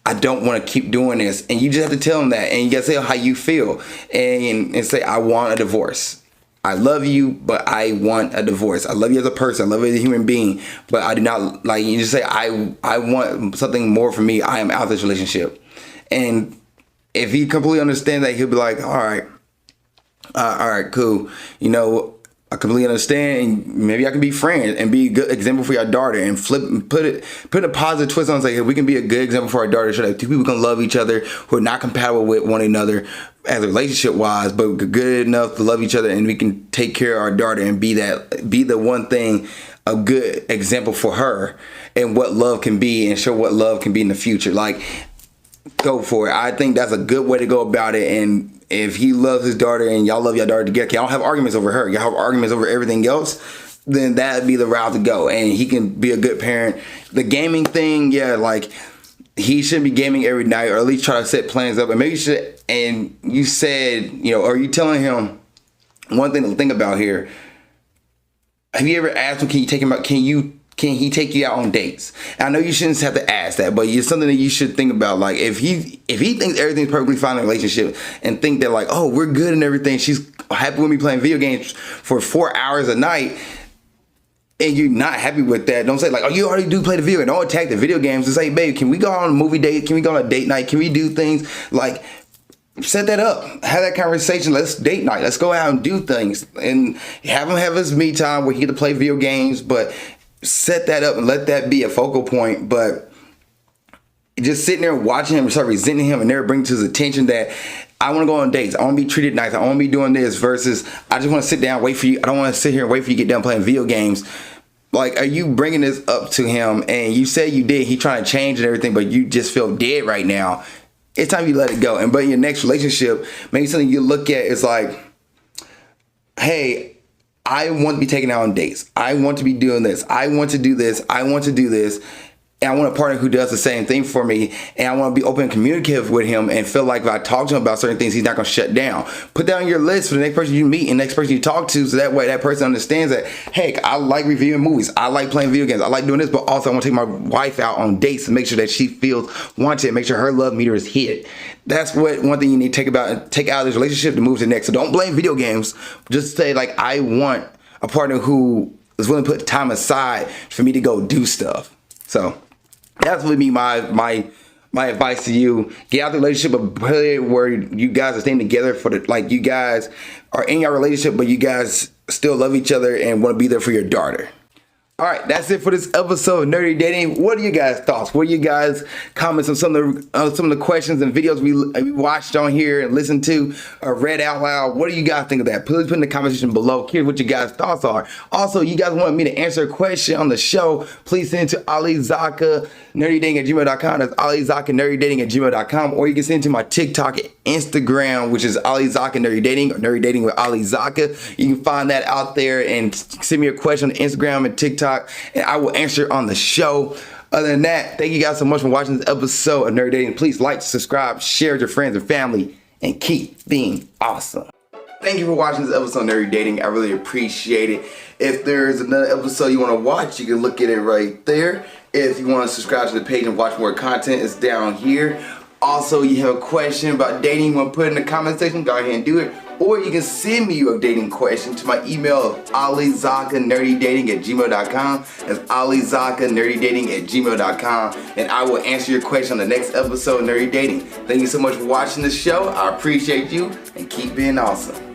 I don't want to keep doing this. And you just have to tell them that. And you got to say how you feel. And say, I want a divorce. I love you, but I want a divorce. I love you as a person. I love you as a human being, but I do not like you. Just say I want something more from me. I am out of this relationship. And if he completely understands that, he'll be like, all right, cool. I completely understand, and maybe I can be friends and be a good example for your daughter, and put a positive twist on and say, hey, we can be a good example for our daughter, so that two people can love each other who are not compatible with one another as a relationship wise, but good enough to love each other, and we can take care of our daughter and be the one thing, a good example for her, and what love can be, and show what love can be in the future. Like, go for it. I think that's a good way to go about it. And if he loves his daughter and y'all love your daughter together, y'all don't have arguments over her, y'all have arguments over everything else, then that'd be the route to go. And he can be a good parent. The gaming thing, like, he shouldn't be gaming every night, or at least try to set plans up. And maybe you should, and you said, or you telling him one thing to think about here. Have you ever asked him, can he take you out on dates? And I know you shouldn't have to ask that, but it's something that you should think about. Like, if he thinks everything's perfectly fine in a relationship, and think that like, oh, we're good and everything, she's happy with me playing video games for 4 hours a night, and you're not happy with that, don't say like, oh, you already do play the video game. Don't attack the video games. Just say, babe, can we go on a movie date? Can we go on a date night? Can we do things? Like, set that up. Have that conversation. Let's date night. Let's go out and do things. And have him have his me time where he get to play video games, but set that up and let that be a focal point. But just sitting there watching him and start resenting him and never bring to his attention that I want to go on dates. I want to be treated nice. I want to be doing this versus I just want to sit down, wait for you. I don't want to sit here and wait for you to get done playing video games. Like, are you bringing this up to him? And you say you did. He trying to change and everything, but you just feel dead right now. It's time you let it go. And but in your next relationship, maybe something you look at is like, hey, I want to be taken out on dates. I want to be doing this. I want to do this. I want to do this. And I want a partner who does the same thing for me. And I want to be open and communicative with him and feel like if I talk to him about certain things, he's not going to shut down. Put that on your list for the next person you meet and the next person you talk to, so that way that person understands that, hey, I like reviewing movies. I like playing video games. I like doing this, but also I want to take my wife out on dates and make sure that she feels wanted, make sure her love meter is hit. That's what one thing you need to take out of this relationship to move to the next. So don't blame video games. Just say like, I want a partner who is willing to put time aside for me to go do stuff. So that's would be my advice to you. Get out the relationship, but put it where you guys are staying together for the, like, you guys are in your relationship, but you guys still love each other and want to be there for your daughter. All right, that's it for this episode of Nerdy Dating. What are you guys' thoughts? What are you guys' comments on some of the questions and videos we watched on here and listened to or read out loud? What do you guys think of that? Please put in the comment section below. Here's what you guys' thoughts are. Also, you guys want me to answer a question on the show, please send it to alizakkanerdydating@gmail.com. That's alizakkanerdydating@gmail.com. Or you can send it to my TikTok and Instagram, which is alizakkanerdydating or Nerdy Dating with Alizakka. You can find that out there and send me a question on Instagram and TikTok, and I will answer on the show. Other than that, thank you guys so much for watching this episode of Nerdy Dating. Please like, subscribe, share with your friends and family, and keep being awesome. Thank you for watching this episode of Nerdy Dating. I really appreciate it. If there's another episode you want to watch, you can look at it right there. If you want to subscribe to the page and watch more content, it's down here. Also, you have a question about dating you want to put in the comment section, go ahead and do it. Or you can send me your dating question to my email of alizakkanerdydating@gmail.com. That's alizakkanerdydating@gmail.com. And I will answer your question on the next episode of Nerdy Dating. Thank you so much for watching the show. I appreciate you and keep being awesome.